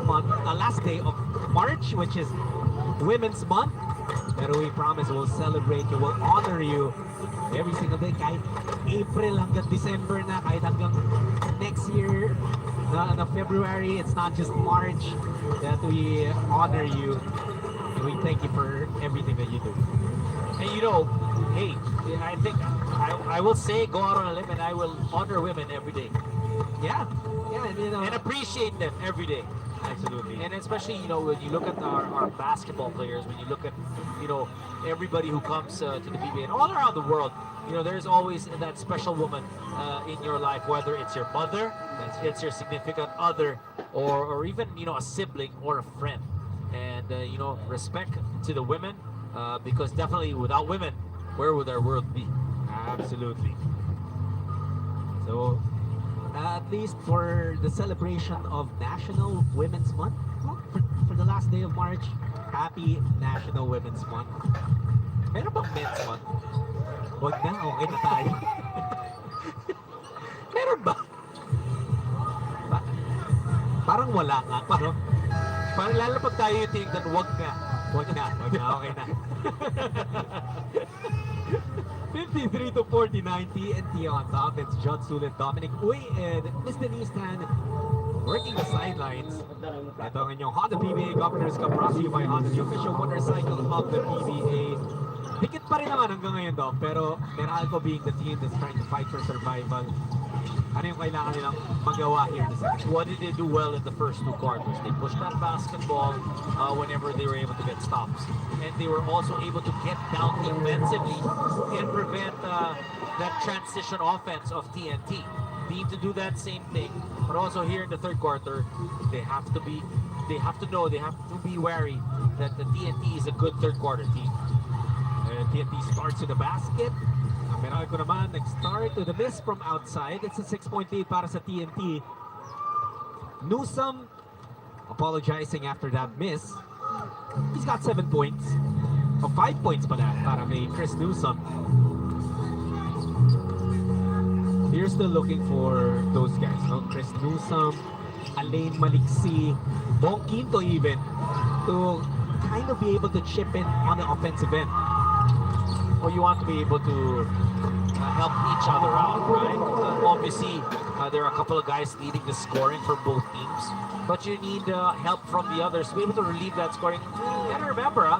[SPEAKER 9] day of March, which is Women's Month. Pero we promise we'll celebrate you, we'll honor you every single day, kahit April hanggang December na, kahit hanggang next year na February. It's not just March that we honor you. And we thank you for everything that you do.
[SPEAKER 1] And you know, hey, I think I will say, go out on a limb, and I will honor women every day.
[SPEAKER 9] Yeah, and, you know,
[SPEAKER 1] And appreciate them every day.
[SPEAKER 9] absolutely.
[SPEAKER 1] And especially, you know, when you look at our basketball players, when you look at, you know, everybody who comes to the PBA and all around the world, you know, there's always that special woman in your life, whether it's your mother, it's your significant other, or even, you know, a sibling or a friend. And, you know, respect to the women, because definitely without women, where would our world be?
[SPEAKER 9] Absolutely. So, at least for the celebration of National Women's Month, for the last day of March, happy National Women's Month. Meron bang Men's Month? Huwag na, okay na tayo. Meron ba? Parang wala nga. Parang lalo pag tayo yung tinignan, huwag na. Huwag na, okay na. 53 to 49, TNT on top. It's John Sulit, Dominic Uy, and Miss Denise Tan working the sidelines. Ito ang inyong Honda PBA Governors Cup brought to you by Honda, the official motorcycle of the PBA. Dikit pa rin naman hanggang ngayon, Dom, pero Meralco being the team that's trying to fight for survival, ano yung kailangan nilang magawa here in the second?
[SPEAKER 1] What did they do well in the first 2 quarters? They pushed that basketball whenever they were able to get stops. And they were also able to get down defensively and prevent that transition offense of TNT.
[SPEAKER 7] need to do that same thing. But also here in the third quarter, they have to be wary that the TNT is a good third quarter team. And TNT starts with the basket. Meralco naman nag-start with a miss from outside. It's a 6-point lead para sa TNT. Newsome apologizing after that miss. He's got 7 points. O 5 points pala para kay Chris Newsome. You're still looking for those guys, no? Chris Newsome, Alain Maliksi, Bong Quinto even, to kind of be able to chip in on the offensive end. Or you want to be able to help each other out, right? Obviously, there are a couple of guys leading the scoring for both teams, but you need help from the others to be able to relieve that scoring. You gotta remember,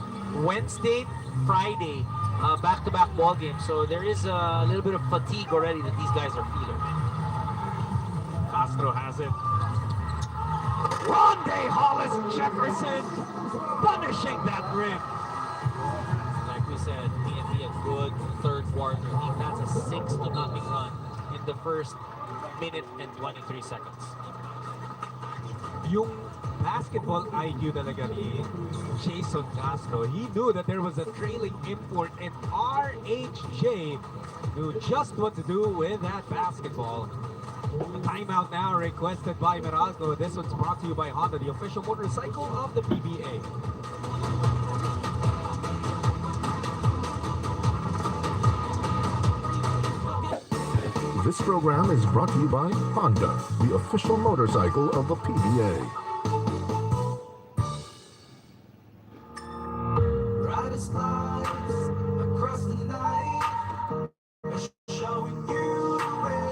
[SPEAKER 7] Wednesday, Friday, back-to-back ball games, so there is a little bit of fatigue already that these guys are feeling.
[SPEAKER 9] Castro has it. Rondé Hollis Jefferson punishing that rim.
[SPEAKER 7] Like we said, TNT a good third quarter team. That's a 6-0 run in the first minute and 23 seconds.
[SPEAKER 9] Yung basketball IQ talaga ni Jason Castro. He knew that there was a trailing import, and RHJ knew just what to do with that basketball. A timeout now requested by Meralco. This one's brought to you by Honda, the official motorcycle of the PBA.
[SPEAKER 3] This program is brought to you by Honda, the official motorcycle of the PBA.
[SPEAKER 7] Brightest lights across the night, showing you the way.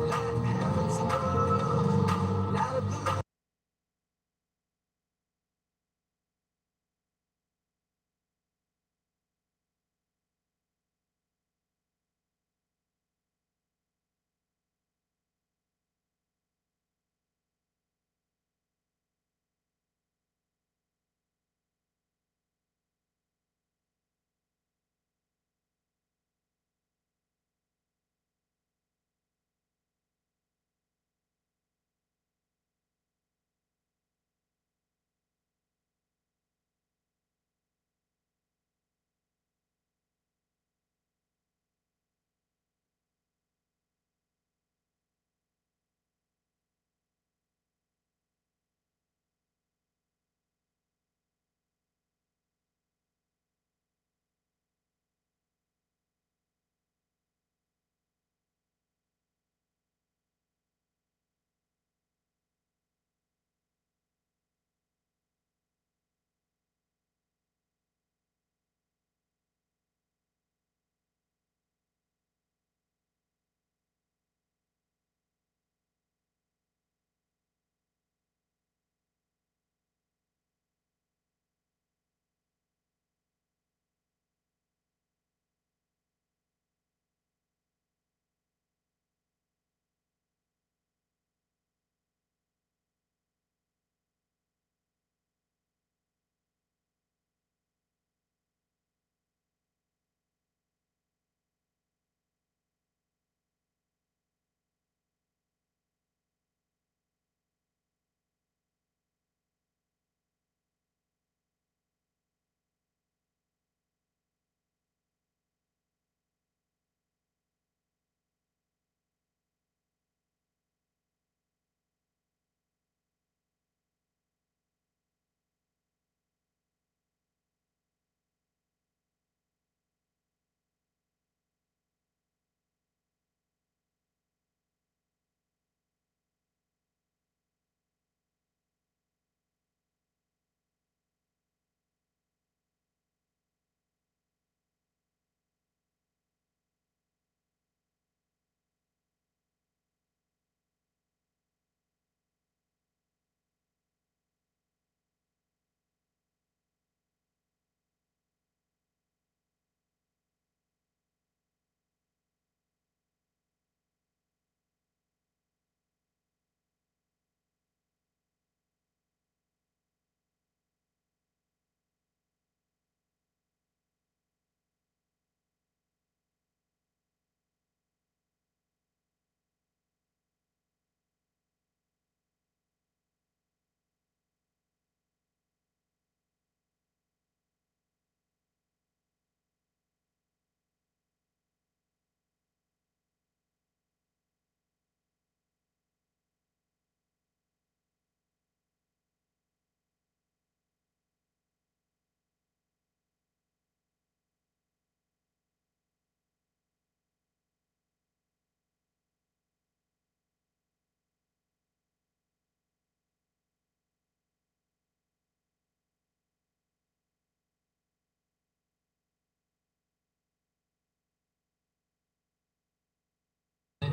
[SPEAKER 7] Let heaven's love light up the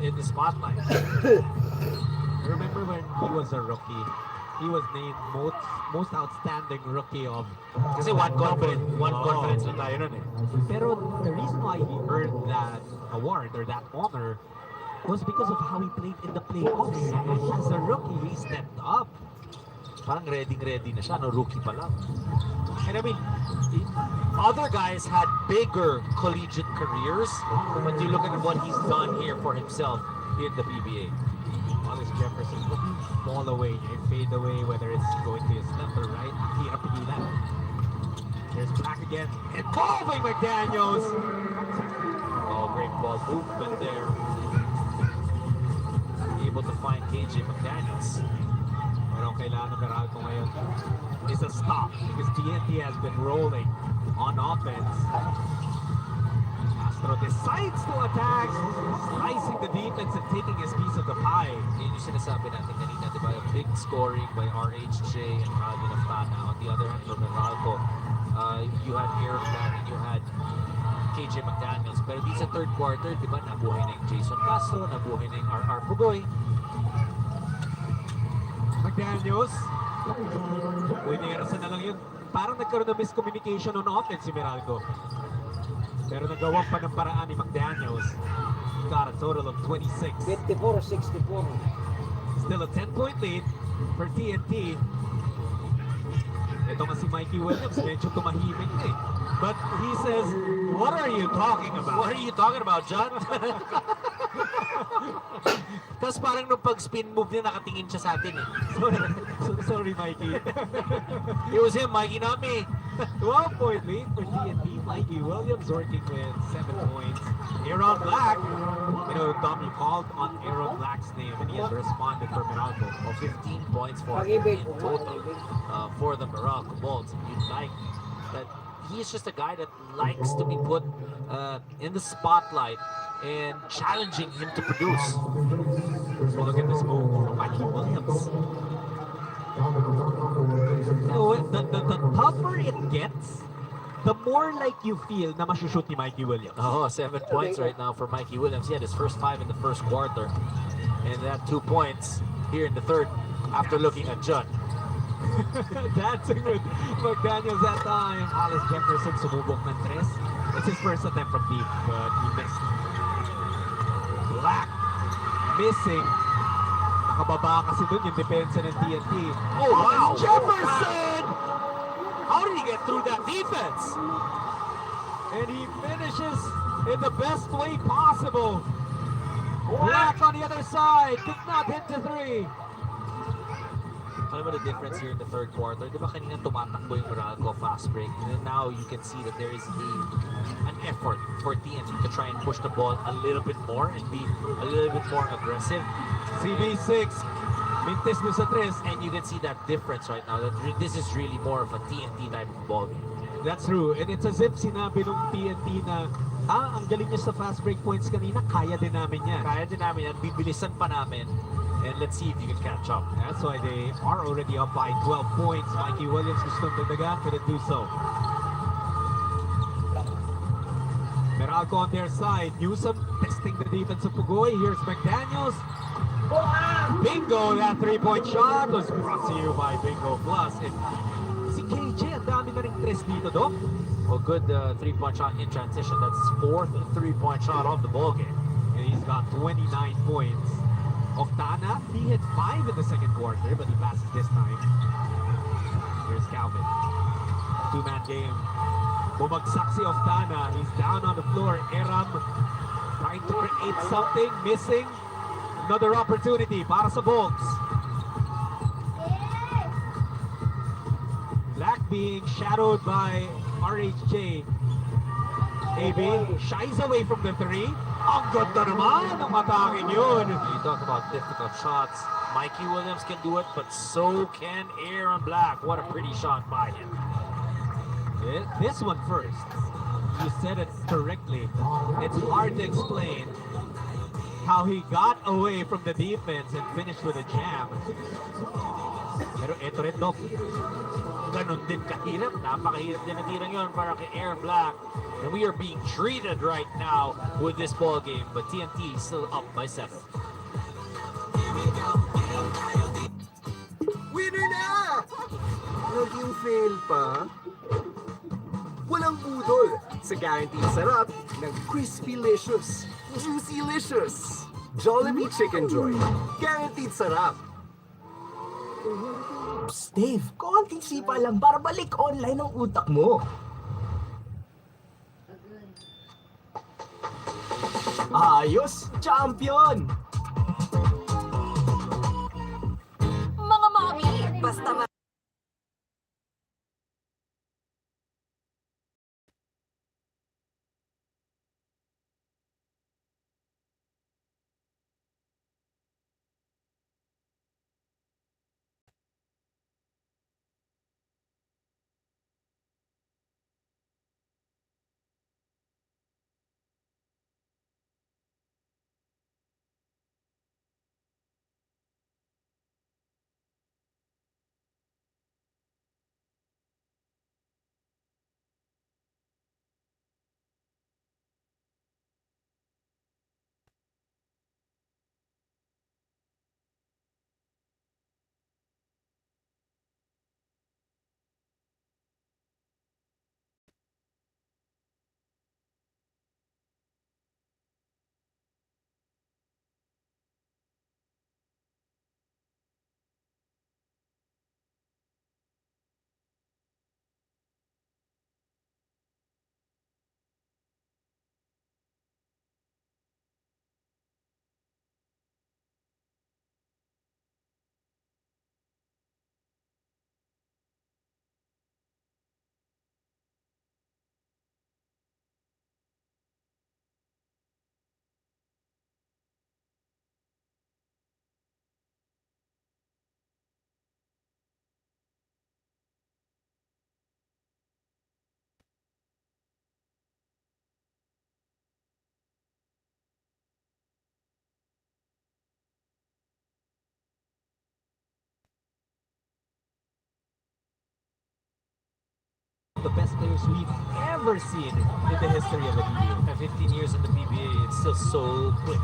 [SPEAKER 1] in the spotlight.
[SPEAKER 9] Remember when he was a rookie? He was named most outstanding rookie of.
[SPEAKER 1] Kasi one conference na tayo nun eh.
[SPEAKER 9] Pero the reason why he earned that award or that honor was because of how he played in the playoffs. As a rookie, he stepped up.
[SPEAKER 1] Parang ready na siya, no, rookie pa lang. And I mean, other guys had bigger collegiate careers, but you look at what he's done here for himself in the PBA.
[SPEAKER 9] Wallace Jefferson looking ball away and fade away, whether it's going to his left or right. Hirap pigilan. There's Black again, involving McDaniels.
[SPEAKER 1] Oh, great ball movement there. Able to find KJ McDaniels.
[SPEAKER 9] Pero ang kailangan ng Meralco ngayon is a stop because TNT has been rolling on offense. Astro decides to attack, slicing the defense and taking his piece of the pie.
[SPEAKER 1] Yun yung sinasabi natin kanina, di ba? Big scoring by RHJ and Calvin Aftana. On the other hand, for Meralco, you had Aaron Black and you had KJ McDaniels. Pero di sa third quarter, di ba, nabuhay na yung Jason Castro, nabuhay na yung RR Pugoy.
[SPEAKER 9] McDaniels, pwede arasan na lang yun. Parang nagkaroon ng miscommunication on offense si Meralco. Pero nagawa pa ng paraan ni McDaniels. Got a total of 26.
[SPEAKER 10] 54-64.
[SPEAKER 9] Still a 10-point lead for TNT. Ito nga si Mikey Williams, medyo tumahimik eh. But he says, what are you talking about?
[SPEAKER 1] What are you talking about, John? Tapos parang nung pag-spin move niya, nakatingin siya sa atin eh.
[SPEAKER 9] Sorry, Mikey.
[SPEAKER 1] It was him, Mikey, not me.
[SPEAKER 9] 12-point lead for TNT. Mikey Williams working with 7 points. Aaron Black. You know, Tom, you called on Aaron Black's name and he has responded for Meralco.
[SPEAKER 1] Oh, 15 points for him in total for the Meralco Bolts. You'd like that. He's just a guy that likes to be put in the spotlight and challenging him to produce.
[SPEAKER 9] So look at this move from Mikey Williams. So the tougher it gets, the more like you feel na masushoot ni Mikey Williams.
[SPEAKER 1] Oh, 7 points right now for Mikey Williams. He had his first 5 in the first quarter. And that 2 points here in the third after looking at Judd.
[SPEAKER 9] Dancing with McDaniels that time. Wallace Jefferson sumubok ng 3. It's his first attempt from deep, but he missed. Black missing. Nakababa kasi dun yung depensa ng TNT.
[SPEAKER 1] Oh, wow!
[SPEAKER 9] Jefferson!
[SPEAKER 1] How did he get through that defense?
[SPEAKER 9] And he finishes in the best way possible. Black on the other side, did not hit the 3.
[SPEAKER 1] Alam mo the difference here in the third quarter? Di ba kanina tumatakbo yung Meralco fast break? And then now you can see that there is an effort for TNT to try and push the ball a little bit more and be a little bit more aggressive.
[SPEAKER 9] CB6, mintes mo sa 3.
[SPEAKER 1] And you can see that difference right now. That this is really more of a TNT type of ball game.
[SPEAKER 9] That's true. And it's as if sinabi nung TNT na, ang galing niya sa fast break points kanina, kaya din namin yan.
[SPEAKER 1] Kaya din namin yan, bibilisan pa namin. And let's see if you can catch up.
[SPEAKER 9] That's why they are already up by 12 points. Mikey Williams gustong dagdagan, couldn't do so. Meralco on their side. Newsom testing the defense of Pugoy. Here's McDaniels. Bingo! That 3-point shot was brought to you by Bingo Plus. And si KJ, ang dami na rin 3 dito, Doc.
[SPEAKER 1] Oh, good 3-point shot in transition. That's his 4th 3-point shot of the ball game.
[SPEAKER 9] And he's got 29 points. Oftana, he hit 5 in the second quarter, but he passes this time. Here's Calvin. 2-man game. Bumagsak si Oftana. He's down on the floor. Eram trying to create something. Missing. Another opportunity para sa Bolts. Black being shadowed by RHJ. AB shies away from the 3. Ang ganda naman ang ataking yun.
[SPEAKER 1] You talk about difficult shots. Mikey Williams can do it, but so can Aaron Black. What a pretty shot by him.
[SPEAKER 9] This one first. You said it correctly. It's hard to explain how he got away from the defense and finished with a jam.
[SPEAKER 7] Pero eto rin, Doc. Ganon din kahirap. Napakahirap din ang tirang yun para kay Air Black. And we are being treated right now with this ball game. But TNT is still up by 7.
[SPEAKER 12] Winner na! Naging fail pa? Walang budol sa guaranteed sarap ng Crispy-licious, Juicy-licious, Jollibee Chicken Joy. Guaranteed sarap.
[SPEAKER 6] Psst, Dave, konting sipa lang para balik online ang utak mo. Ayos! Champion!
[SPEAKER 4] Mga mami, basta
[SPEAKER 7] the best players we've ever seen in the history of the PBA.
[SPEAKER 1] At 15 years in the PBA, it's still so quick.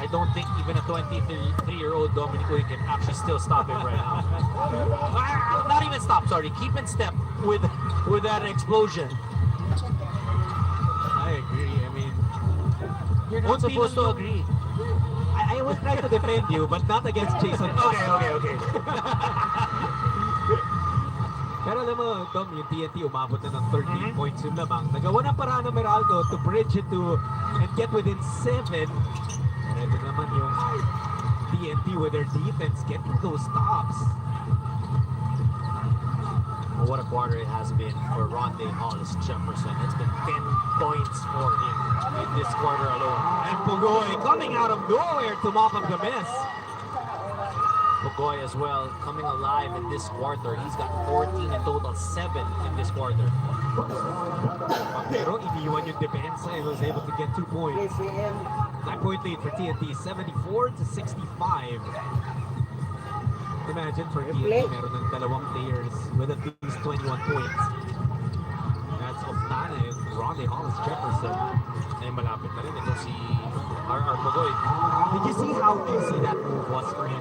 [SPEAKER 1] I don't think even a 23-year-old Dominic Uy can actually still stop him right now. Not even stop, sorry. Keep in step with that explosion.
[SPEAKER 7] I agree. I mean,
[SPEAKER 1] You're not supposed to agree.
[SPEAKER 7] I will try to defend you, but not against Jason.
[SPEAKER 1] Okay.
[SPEAKER 7] Pero alam mo, Dom, yung TNT umabot na ng 13 points yung lamang. Nagawa ng paraan ng Meralco to bridge it to and get within 7. And ito naman yung TNT with their defense getting those stops.
[SPEAKER 1] Well, what a quarter it has been for Ronde Hollis Jefferson. It's been 10 points for him in this quarter alone.
[SPEAKER 7] And Pugoy coming out of nowhere to mop up the miss.
[SPEAKER 1] Pugoy as well coming alive in this quarter. He's got 14 in total, 7 in this quarter.
[SPEAKER 7] Pero iniwan yung depensa and was able to get 2 points. 9-point lead for TNT, 74-65. Imagine for TNT, meron ng dalawang players with at least 21 points. That's Oftana and Ronde Hollis Jefferson.
[SPEAKER 1] Eh, malapit na rin ito si R.R. Pugoy.
[SPEAKER 7] Did you see how easy that move was for him?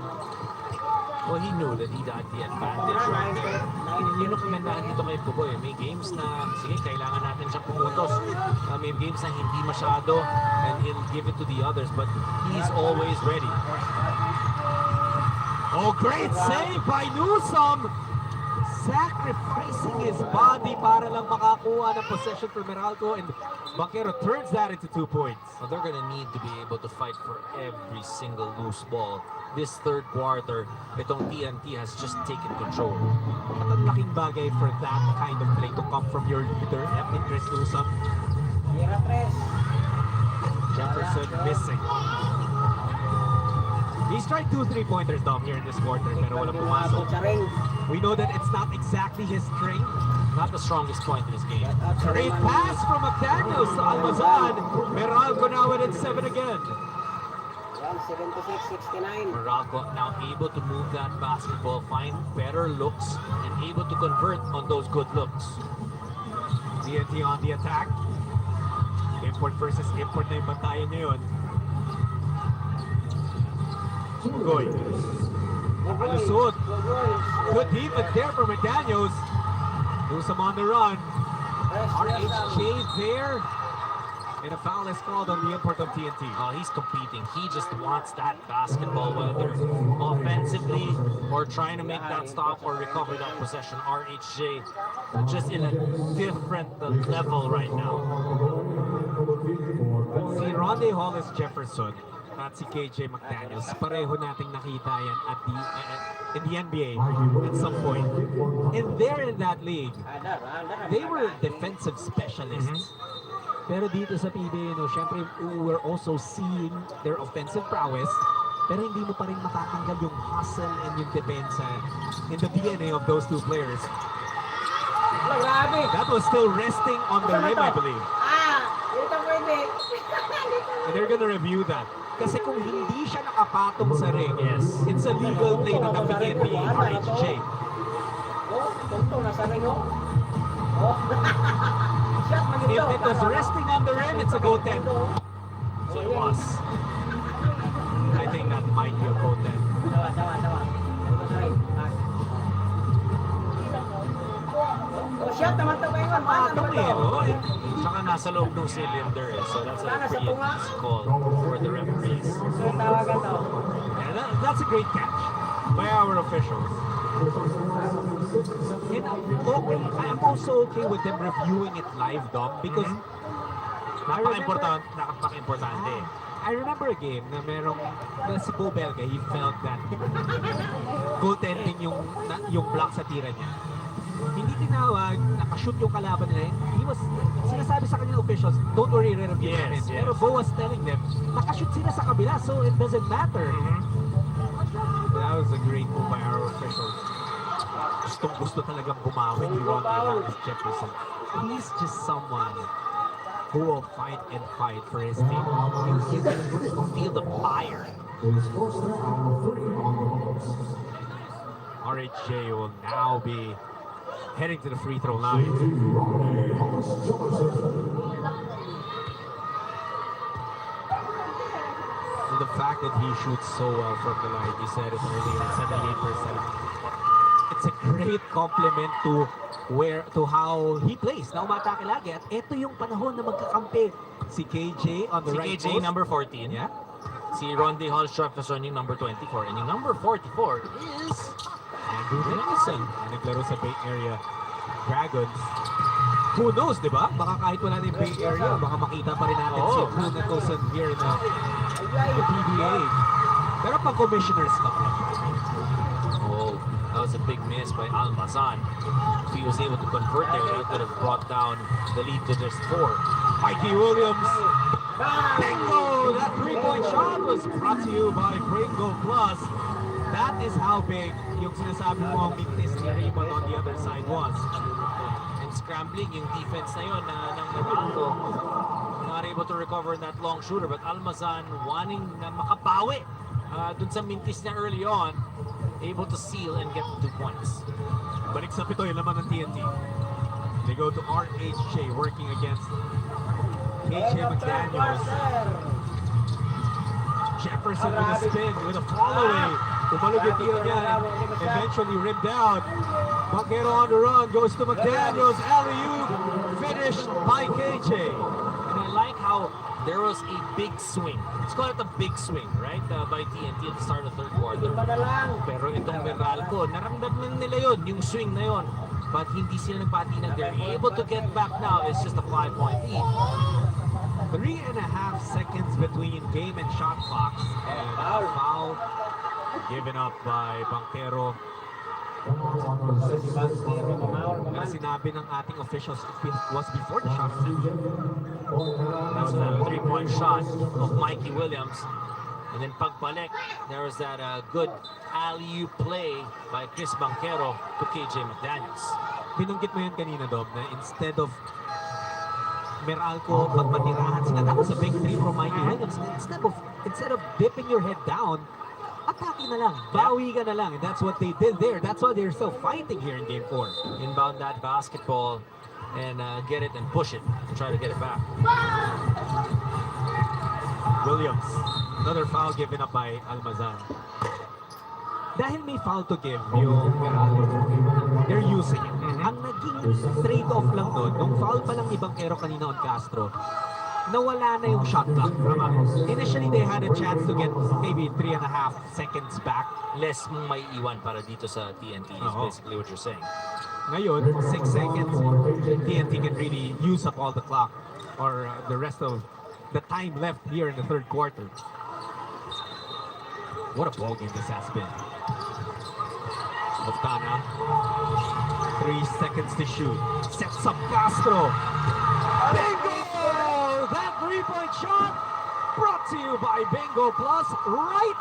[SPEAKER 1] Well, he knew that he got the advantage right there. Yun ang kagandahan dito kay Pugoy. May games na, sige, kailangan natin siyang pumutos. May games na hindi masyado and he'll give it to the others, but he's always ready.
[SPEAKER 7] Oh, great save by Newsom! Sacrificing his body para lang makakuha ng possession for Meralco, and Banquero turns that into 2 points.
[SPEAKER 1] Well, they're gonna need to be able to fight for every single loose ball. This third quarter, itong TNT has just taken control.
[SPEAKER 7] At ang laking bagay for that kind of play to come from your leader, Chris Newsom. Jefferson missing. He's tried 2 3-pointers down here in this quarter, pero walang pumasok. We know that it's not exactly his strength.
[SPEAKER 1] Not the strongest point in his game.
[SPEAKER 7] Great pass from McDaniels to Almazan. Meralco now within 7 again.
[SPEAKER 10] 76-69.
[SPEAKER 9] Meralco now able to move that basketball, find better looks, and able to convert on those good looks. TNT on the attack. Import versus import na yung bantayan ngayon. Goy. Alusot. Good defense there for McDaniels. Do some on the run. RHJ there. And a foul is called on the import of TNT.
[SPEAKER 1] Oh, he's competing. He just wants that basketball, whether offensively or trying to make that stop or recover that possession. RHJ just in a different level right now.
[SPEAKER 9] Si Ronde Hollis Jefferson at si KJ McDaniels, pareho nating nakita yan at in the NBA at some point. And there in that league, they were defensive specialists. Pero dito sa PBA, syempre, we're also seeing their offensive prowess, pero hindi mo pa rin matatanggal yung hustle and yung depensa in the DNA of those two players. That was still resting on the rim, I believe.
[SPEAKER 10] Dito pwede.
[SPEAKER 9] And they're gonna review that. Kasi kung hindi siya nakapatong sa ring, it's a legal play na nabigyan ni RHJ.
[SPEAKER 10] Tungtong nasa ring,
[SPEAKER 9] If it was resting on the rim, it's a goaltend. So it was. I think that might be a goaltend.
[SPEAKER 10] Shot naman ito kayo.
[SPEAKER 9] Patong eh.
[SPEAKER 1] Saka nasa loob ng cylinder so that's a pretty easy call for the referees.
[SPEAKER 9] Yeah, that's a great catch by our officials. And I'm also okay with them reviewing it live, Dom, because
[SPEAKER 1] napaka-importante.
[SPEAKER 9] I remember a game na merong si Bo Belga, he felt that goaltending yung block sa tira niya. Hindi tinawag, nakashoot yung kalaban nila. Sinasabi sa kanyang officials, don't worry, re-review namin. Pero Bo was telling them, nakashoot sila sa kabila, so it doesn't matter. That was a great move by our officials. Gusto talagang bumawi ni Ronde Hollis Jefferson. He's just someone who will fight and fight for his team.
[SPEAKER 1] You can feel the fire.
[SPEAKER 9] RHJ will now be heading to the free throw line. And the fact that he shoots so well from the line, you said it earlier, 78%. It's a great compliment to how he plays. Na umatake lagi. At ito yung panahon na magkakampi. Si KJ on the right
[SPEAKER 1] KJ
[SPEAKER 9] post.
[SPEAKER 1] number 14.
[SPEAKER 9] Yeah.
[SPEAKER 1] Si Ronde Hollis Jefferson yung number 24. And yung number 44 is
[SPEAKER 9] Andrew Dickinson. Naglaro sa Bay Area Dragons. Who knows, di ba? Baka kahit wala na yung Bay Area, baka makita pa rin natin si Drew Nicholson here in the PBA. Pero pag commissioners cup lang.
[SPEAKER 1] Oh, that was a big miss by Almazan. If he was able to convert there, he could have brought down the lead to just 4.
[SPEAKER 9] Mikey Williams. Bingo! That three-point shot was brought to you by Bingo Plus. That is how big yung sinasabi mo ang weakness ni Raymond on the other side was.
[SPEAKER 1] And scrambling yung defense na yun ng Meralco. Not able to recover that long shooter, but Almazan wanting na makabawi dun sa mintis niya early on, able to seal and get 2 points.
[SPEAKER 9] Balik sa pito yung laman ng TNT. They go to RHJ working against KJ McDaniels. Jefferson with a spin, with a follow-away. Tumalog yung tira niya, eventually rimmed out. Banquero on the run, goes to McDaniels. Alley-oop, finished by KJ.
[SPEAKER 1] And I like how there was a big swing. Let's call it a big swing, right? By TNT at the start of third quarter. Pero itong Meralco, naramdaman nila yun, yung swing na yun. But hindi sila nagpatinag. They're able to get back now. It's just a 5-point lead.
[SPEAKER 9] 3.5 seconds between game and shot clocks. And a foul given up by Banquero. Ang sinabi ng ating officials, it was before the shot.
[SPEAKER 1] That's a 3-point shot of Mikey Williams. And then pagbalik, there was that good alley-oop play by Chris Banquero to KJ McDaniels.
[SPEAKER 9] Binanggit mo yun kanina, Dom, na instead of Meralco, pag matirahan sila, that was a big three from Mikey Williams. Instead of instead of dipping your head down, atake na lang, bawi ka na lang. And that's what they did there. That's why they're still fighting here in Game 4.
[SPEAKER 1] Inbound that basketball and get it and push it and try to get it back.
[SPEAKER 9] Williams, another foul given up by Almazan. Dahil may foul to give yung Meralco, they're using it. Ang naging trade-off lang doon, nung foul pa lang ibang ero kanina on Castro, nawala na yung shot clock. Initially, they had a chance to get maybe 3.5 seconds back.
[SPEAKER 1] Less mong may iwan para dito sa TNT is basically what you're saying.
[SPEAKER 9] Ngayon, 6 seconds, TNT can really use up all the clock or the rest of the time left here in the third quarter. What a ball game this has been. Moftana, 3 seconds to shoot. Sets up Castro. Bingo! That three-point shot brought to you by Bingo Plus right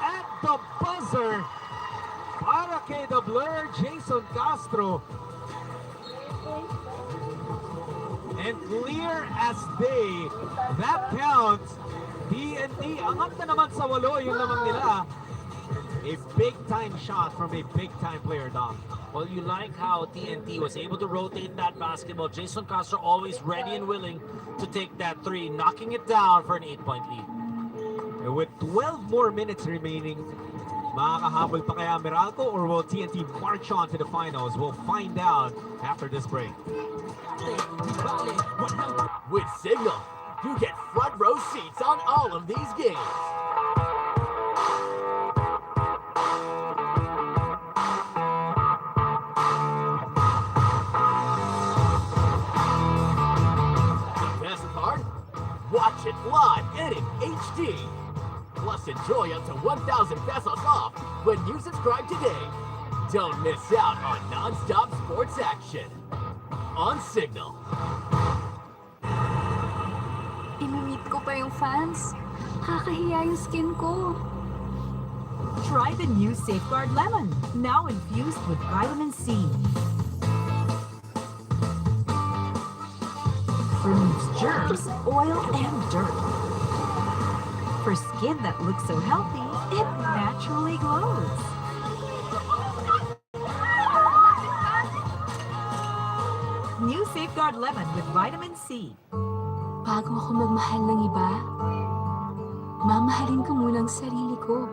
[SPEAKER 9] at the buzzer. Para kay the Blur, Jason Castro. And clear as day, that counts. TNT, angat na naman sa 8 yung lamang nila. A big-time shot from a big-time player, Dom.
[SPEAKER 1] Well, you like how TNT was able to rotate that basketball. Jason Castro always ready and willing to take that three, knocking it down for an 8-point lead.
[SPEAKER 9] With 12 more minutes remaining, makakahabol pa kaya Meralco or will TNT march on to the finals? We'll find out after this break.
[SPEAKER 12] With Signal, you get front row seats on all of these games. The best part? Watch it live and in HD. Plus enjoy up to 1,000 pesos off when you subscribe today. Don't miss out on non-stop sports action on Signal.
[SPEAKER 4] Imimit ko pa yung fans. Kakahiya yung skin ko.
[SPEAKER 13] Try the new Safeguard Lemon, now infused with vitamin C. Removes germs, oil, and dirt. For skin that looks so healthy, it naturally glows. New Safeguard Lemon with vitamin C.
[SPEAKER 4] Bago ako magmahal ng iba, mamahalin ko muna ang sarili ko.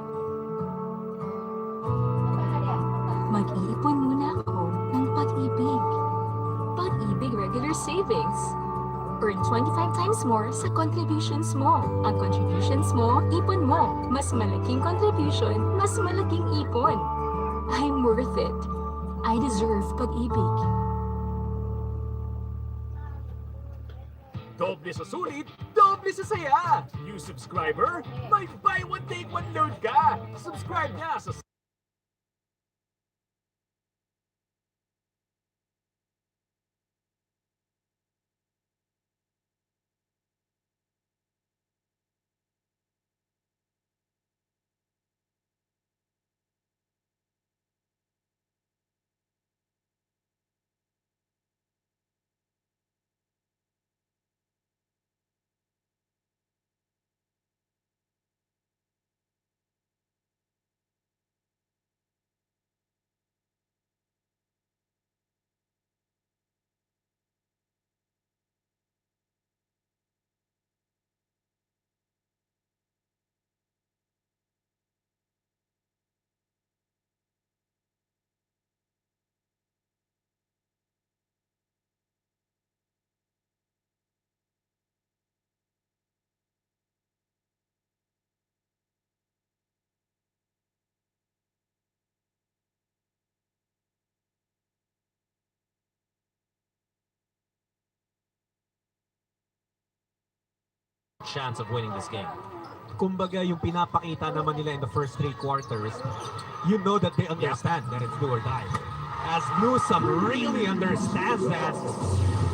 [SPEAKER 4] Mag-iipon muna ako ng pag-ibig. Pag-ibig regular savings. Earn 25 times more sa contributions mo. Ang contributions mo, ipon mo. Mas malaking contribution, mas malaking ipon. I'm worth it. I deserve pag-ibig.
[SPEAKER 12] Doble sa sulit, doble sa saya! New subscriber, may buy one take one load ka! Subscribe na sa
[SPEAKER 1] chance of winning this game.
[SPEAKER 9] Kumbaga, yung pinapakita naman nila in the first 3 quarters, you know that they understand that it's do or die. As Newsome really understands that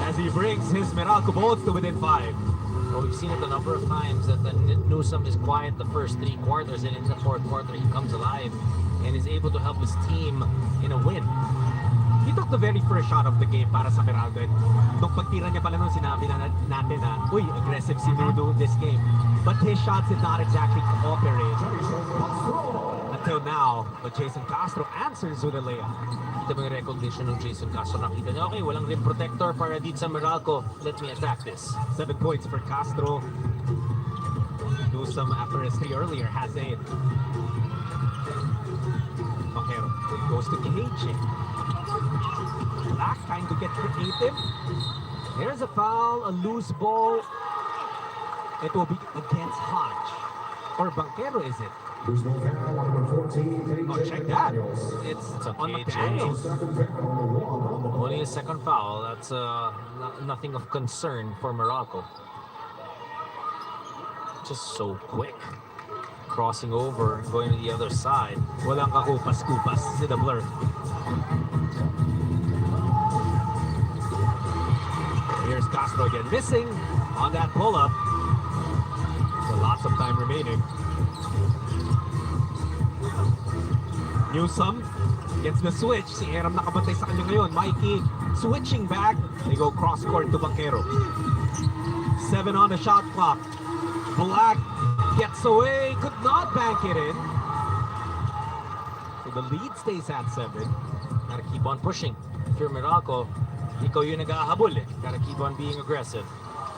[SPEAKER 9] as he brings his Meralco Bolts to within 5.
[SPEAKER 1] Well, we've seen it a number of times that Newsome is quiet the first 3 quarters, and in the 4th quarter he comes alive and is able to help his team in a win.
[SPEAKER 9] He took the very first shot of the game para sa Meralco. And nung pagtira niya pala nun, sinabi na natin na, uy, aggressive si Nuno this game. But his shots did not exactly cooperate until now. But Jason Castro answers with a layup.
[SPEAKER 1] Kita mo yung recognition ng Jason Castro. Nakita niya, okay, walang rim protector para dito sa Meralco. Let me attack this.
[SPEAKER 9] 7 points for Castro. Newsome, after his 3 earlier, has 8. Banquero goes to KJ. Black trying to get creative. There's a foul, a loose ball. It will be against Hodge. Or Banquero, is it? Oh, check that.
[SPEAKER 1] It's
[SPEAKER 9] on
[SPEAKER 1] KJ.
[SPEAKER 9] McDaniels.
[SPEAKER 1] Only a second foul. That's nothing of concern for Meralco. Just so quick. Crossing over, going to the other side.
[SPEAKER 9] Walang kaupas-kupas si the blur. Here's Castro again, missing on that pull-up. So lots of time remaining. Newsome gets the switch. Si Aram nakabantay sa kanya ngayon. Mikey switching back. They go cross-court to Banquero. 7 on the shot clock. Black gets away. Could not bank it in. So the lead stays at 7.
[SPEAKER 1] Gotta keep on pushing. If you're Meralco, ikaw yung nag-ahabol eh. Gotta keep on being aggressive.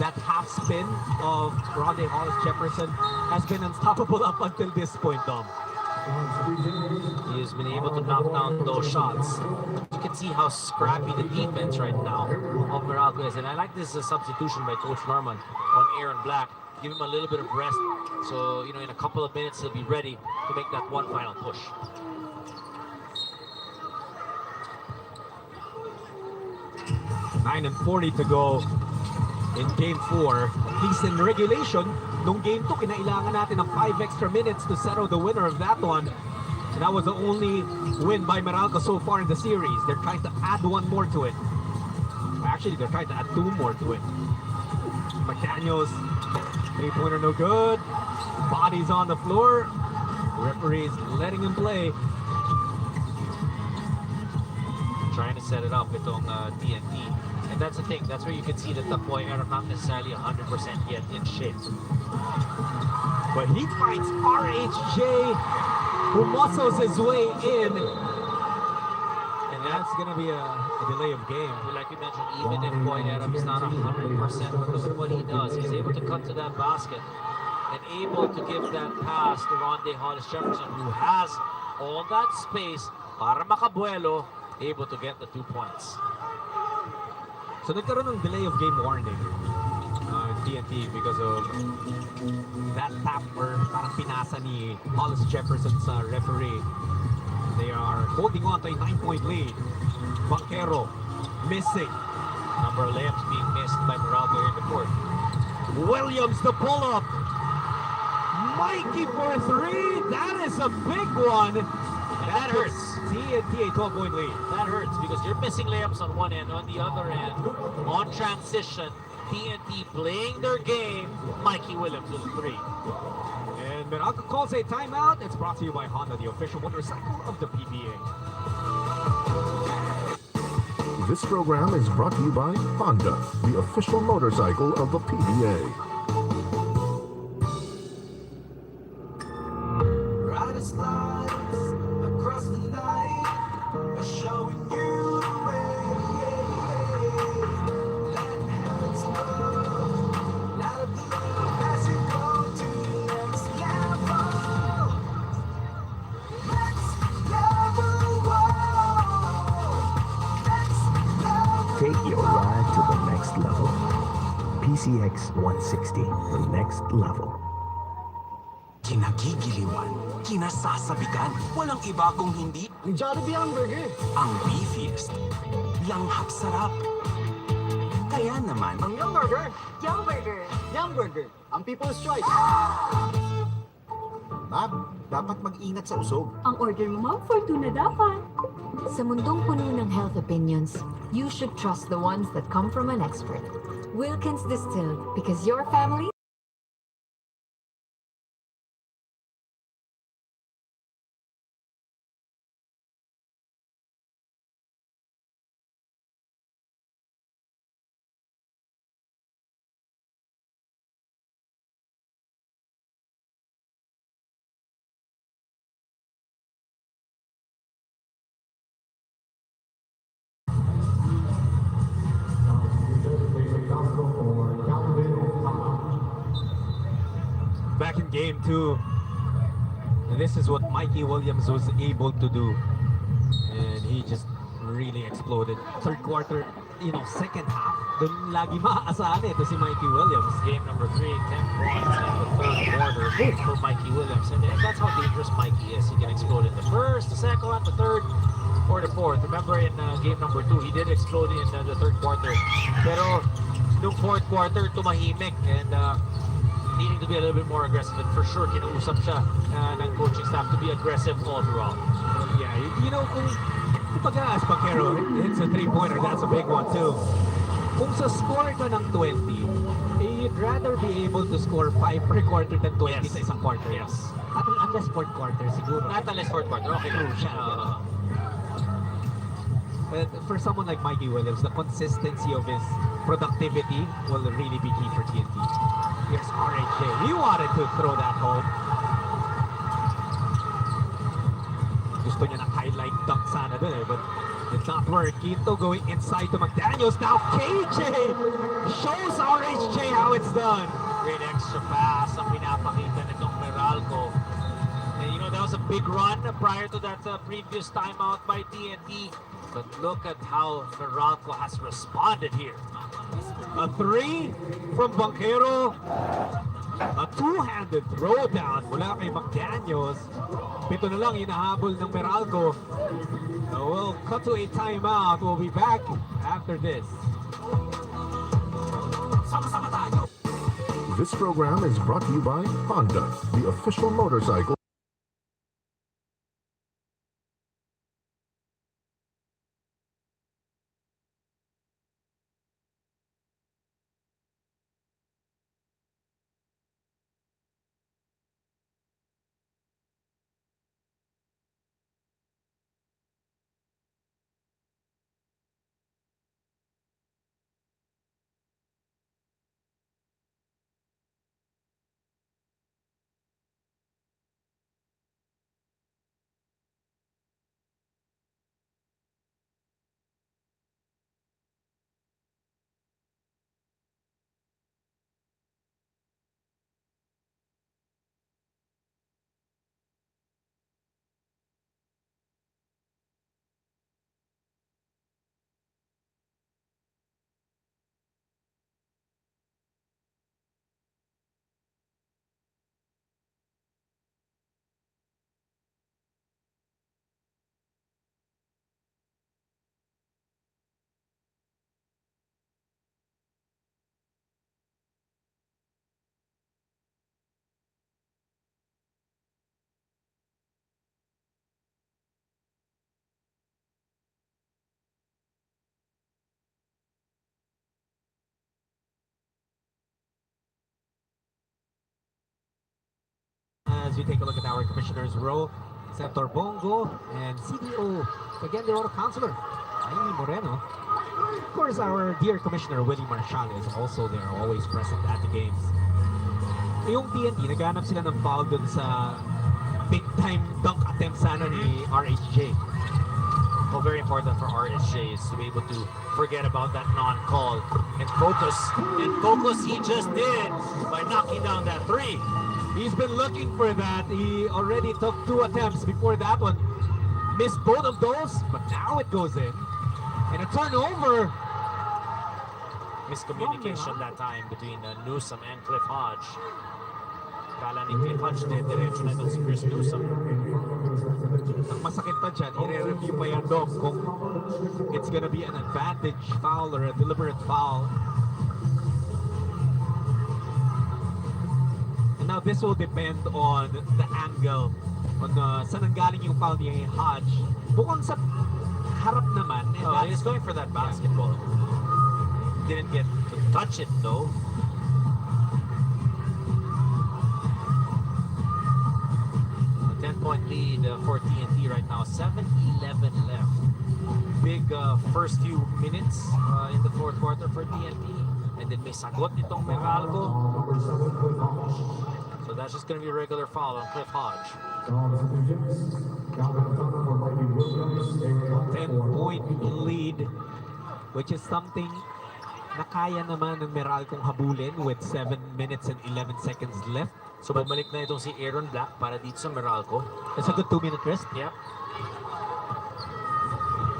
[SPEAKER 9] That half spin of Ronde Hollis Jefferson has been unstoppable up until this point, Dom.
[SPEAKER 1] He has been able to knock down those shots. You can see how scrappy the defense right now of Meralco is. And I like this substitution by Coach Norman on Aaron Black. Give him a little bit of rest. So, you know, in a couple of minutes, he'll be ready to make that one final push.
[SPEAKER 9] Nine and 40 to go in Game 4. At least in regulation, nung Game 2, kinailangan natin ng 5 extra minutes to settle the winner of that one. And that was the only win by Meralco so far in the series. They're trying to add one more to it. Actually, they're trying to add 2 more to it. McDaniels, 3-pointer no good. Bodies on the floor. Referees letting him play.
[SPEAKER 1] Trying to set it up itong TNT. And that's the thing. That's where you can see that the boy are not necessarily 100% yet in shape.
[SPEAKER 9] But he finds RHJ, who muscles his way in. And that's going to be a delay of game.
[SPEAKER 1] Like you mentioned, even if Boy Adam is not 100%, but look at what he does. He's able to cut to that basket and able to give that pass to Ronde Hollis Jefferson, who has all that space para makabuelo, able to get the 2 points.
[SPEAKER 9] So nagkaroon ng delay of game warning in TNT because of that tap or parang pinasa ni Hollis Jefferson sa referee. They are holding on to a 9-point lead. Banquero missing.
[SPEAKER 1] Number of layups being missed by Meralco in the court.
[SPEAKER 9] Williams the pull-up. Mikey for 3. That is a big one.
[SPEAKER 1] That hurts.
[SPEAKER 9] TNT a 12-point lead.
[SPEAKER 1] That hurts because you're missing layups on one end. On the other end, on transition, TNT playing their game. Mikey Williams with a 3.
[SPEAKER 9] And Meralco calls a timeout. It's brought to you by Honda, the official motorcycle of the PBA.
[SPEAKER 3] This program is brought to you by Honda, the official motorcycle of the PBA.
[SPEAKER 6] Take your ride to the next level. PCX 160, the next level.
[SPEAKER 7] Kinagigiliwan, kinasasabikan, walang iba kung hindi
[SPEAKER 10] Jollibee hamburger.
[SPEAKER 7] ang beefiest, langhap sarap. Kaya naman,
[SPEAKER 10] Ang Yum Burger.
[SPEAKER 5] Young Burger.
[SPEAKER 10] Yum Burger. Ang people's choice.
[SPEAKER 14] Ma'am, dapat mag-ingat sa usog.
[SPEAKER 4] Ang order mo, Ma'am, Fortuna dapat.
[SPEAKER 5] Sa mundong puno ng health opinions, you should trust the ones that come from an expert. Wilkins Distilled, because your family
[SPEAKER 9] back in game 2, this is what Mikey Williams was able to do. And he just really exploded. Third quarter, second half, dun lagi maaasahan ito si Mikey Williams.
[SPEAKER 1] Game number 3, 10 points in the third quarter for Mikey Williams. And that's how dangerous Mikey is. He can explode in the first, the second, the third, or the fourth. Remember in game number 2, he did explode in the third quarter. Pero nung fourth quarter, tumahimik and needing to be a little bit more aggressive. And for sure, kinausap siya ng coaching staff to be aggressive all throughout.
[SPEAKER 9] Yeah, kung pag-aas Banquero hits a three-pointer, that's a big one too. Kung sa score ka ng 20, you'd rather be able to score 5 per quarter than 20 sa isang quarter.
[SPEAKER 1] Yes.
[SPEAKER 9] Unless fourth quarter siguro.
[SPEAKER 1] Not unless fourth quarter. Okay.
[SPEAKER 9] But for someone like Mikey Williams, the consistency of his productivity will really be key for TNT. Here's RHJ. He wanted to throw that home. Gusto niya ng highlight dunk sana dun but did not work. Quinto going inside to McDaniels. Now KJ shows RHJ how it's done.
[SPEAKER 1] Great extra pass ang pinapakita nitong Meralco. And that was a big run prior to that previous timeout by TNT. But look at how Meralco has responded here.
[SPEAKER 9] A 3 from Banquero. A two-handed throwdown mula kay McDaniels. 7 na lang hinahabol ng Meralco. We'll cut to a timeout. We'll be back after this.
[SPEAKER 3] This program is brought to you by Honda, the official motorcycle.
[SPEAKER 9] As we take a look at our commissioner's row, Senator Bongo and CDO, again, the Oro Councilor, Amy Moreno. Of course, our dear Commissioner Willie Marshall is also there, always present at the games. Yung TNT, naghanap sila ng foul dun sa big-time dunk attempt sana ni RHJ.
[SPEAKER 1] Well, very important for RHJ is to be able to forget about that non-call and focus. And focus he just did by knocking down that 3.
[SPEAKER 9] He's been looking for that. He already took 2 attempts before that one. Missed both of those, but now it goes in. And a turnover.
[SPEAKER 1] Miscommunication that time between Newsom and Cliff Hodge. Kala ni Cliff Hodge diretso na itong si Chris Newsom.
[SPEAKER 9] Ang masakit pa dyan, i-review pa yan, Doc, kung it's gonna be an advantage foul or a deliberate foul. And now this will depend on the angle, on saan nanggaling yung foul ni Hodge. Bukod sa harap naman.
[SPEAKER 1] He's going for that basketball. Didn't get to touch it though. A 10-point lead for TNT right now. 7-11 left. Big first few minutes in the fourth quarter for TNT. And then may sagot nitong Meralco. So that's just going to be a regular foul on Cliff Hodge.
[SPEAKER 9] 10-point lead, which is something nakaya naman ng Meralcong habulin with 7 minutes and 11 seconds left.
[SPEAKER 1] So bumalik na itong si Aaron Black para dito sa Meralco.
[SPEAKER 9] It's a good 2-minute rest.
[SPEAKER 1] Yep.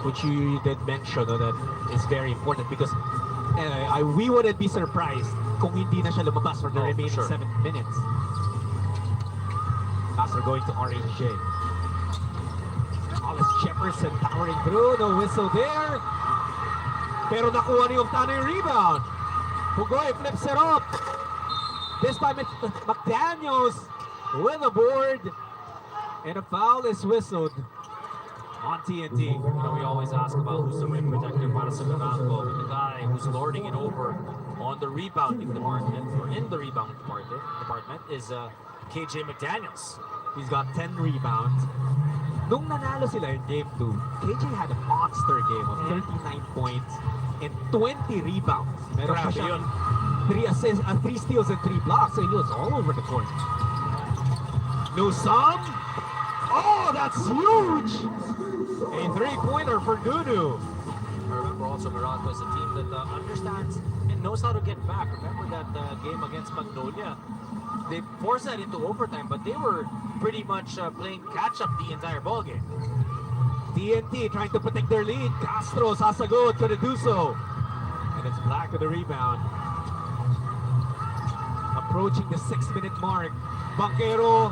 [SPEAKER 9] Which you did mention that is very important because we wouldn't be surprised kung hindi na siya lumabas for the remaining 7 minutes. Passer going to RHJ. Hollis Jefferson towering through, no whistle there. Pero nakuha ni Oftana yung rebound. Pugoy flips it up. This time it's McDaniels with a board. And a foul is whistled on TNT.
[SPEAKER 1] You know, we always ask about who's the rim protector para sa Meralco. The guy who's lording it over on the rebounding department, or in the rebound department is KJ McDaniels.
[SPEAKER 9] He's got 10 rebounds. Nung nanalo sila in Game 2, KJ had a monster game of 39 points and 20 rebounds. Meron pa siyang 3 assists, 3 steals and 3 blocks, so he was all over the court. Newsome! Oh, that's huge! A 3-pointer for Gunu.
[SPEAKER 1] Remember also Meralco is a team that understands and knows how to get back. Remember that game against Magnolia? They forced that into overtime, but they were pretty much playing catch-up the entire ballgame.
[SPEAKER 9] TNT trying to protect their lead. Castro, Sasagot gonna do so. And it's Black with the rebound. Approaching the 6-minute mark. Banquero,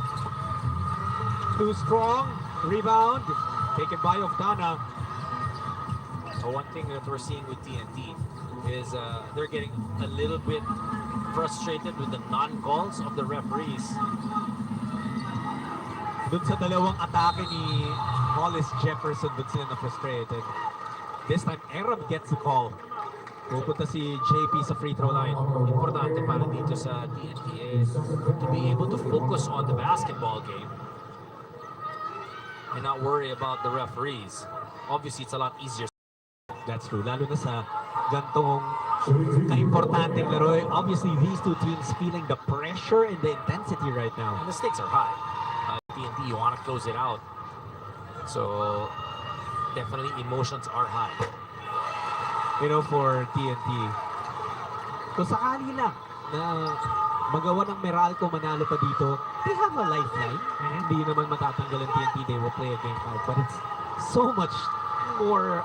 [SPEAKER 9] too strong. Rebound, taken by Oftana.
[SPEAKER 1] So one thing that we're seeing with TNT is they're getting a little bit frustrated with the non-calls of the referees.
[SPEAKER 9] Dun sa dalawang atake ni Hollis Jefferson, dun sila na-frustrated. This time, Aram gets the call. Pupunta si JP sa free throw line.
[SPEAKER 1] Importante para dito sa TNT is to be able to focus on the basketball game and not worry about the referees. Obviously, it's a lot easier.
[SPEAKER 9] That's true. Lalo na sa gantong ka-importanteng laro. Obviously, these two teams feeling the pressure and the intensity right now.
[SPEAKER 1] And the stakes are high. TNT, you want to close it out. So, definitely emotions are high.
[SPEAKER 9] You know, for TNT, kung sakali lang na magawa ng Meralco manalo pa dito, they have a lifeline. Hindi naman matatanggal ang TNT. They will play a game 5. But it's so much more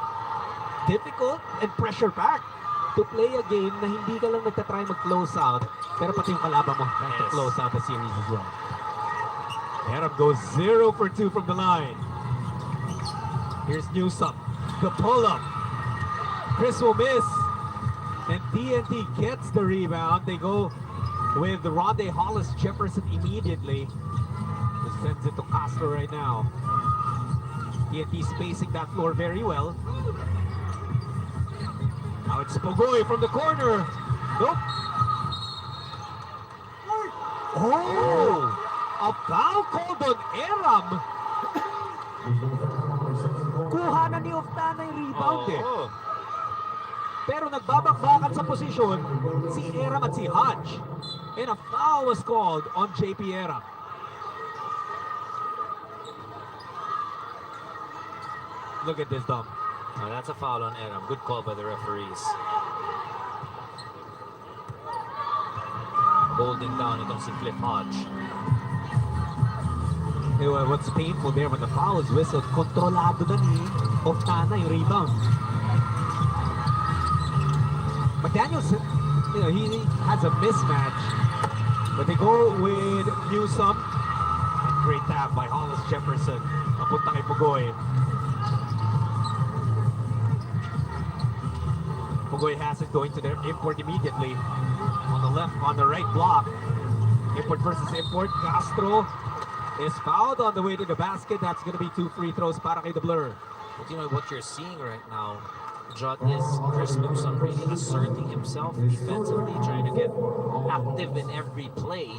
[SPEAKER 9] difficult and pressure-packed to play a game na hindi ka lang nagtatry mag-close out, pero pati yung kalaban mo trying to close out the series as well. Adam goes 0 for 2 from the line. Here's Newsome, the pull-up. Chris will miss, and TNT gets the rebound. They go with Rondé Hollis Jefferson immediately. Just sends it to Castro right now. TNT spacing that floor very well. Now it's Pogoy from the corner. Nope. Oh! A foul called on Aram. Kuha na ni Oftana yung rebound eh. Pero nagbabakbakan sa posisyon si Aram at si Hodge. And a foul was called on JP Aram. Look at this, Dom.
[SPEAKER 1] Oh, that's a foul on Aram. Good call by the referees. Holding down itong si Cliff Hodge.
[SPEAKER 9] What's painful there when the foul is whistled, kontrolado na ni Oftana yung rebound. McDaniels, you know, he has a mismatch, but they go with Newsome. And great tap by Hollis Jefferson. Napunta kay Pugoy. Pugoy has it going to their import immediately. On the left, on the right block. Import versus import. Castro is fouled on the way to the basket. That's going to be 2 free throws para kay the Blur.
[SPEAKER 1] But you know what you're seeing right now, Judd, is Chris Newsome really asserting himself defensively, trying to get active in every play,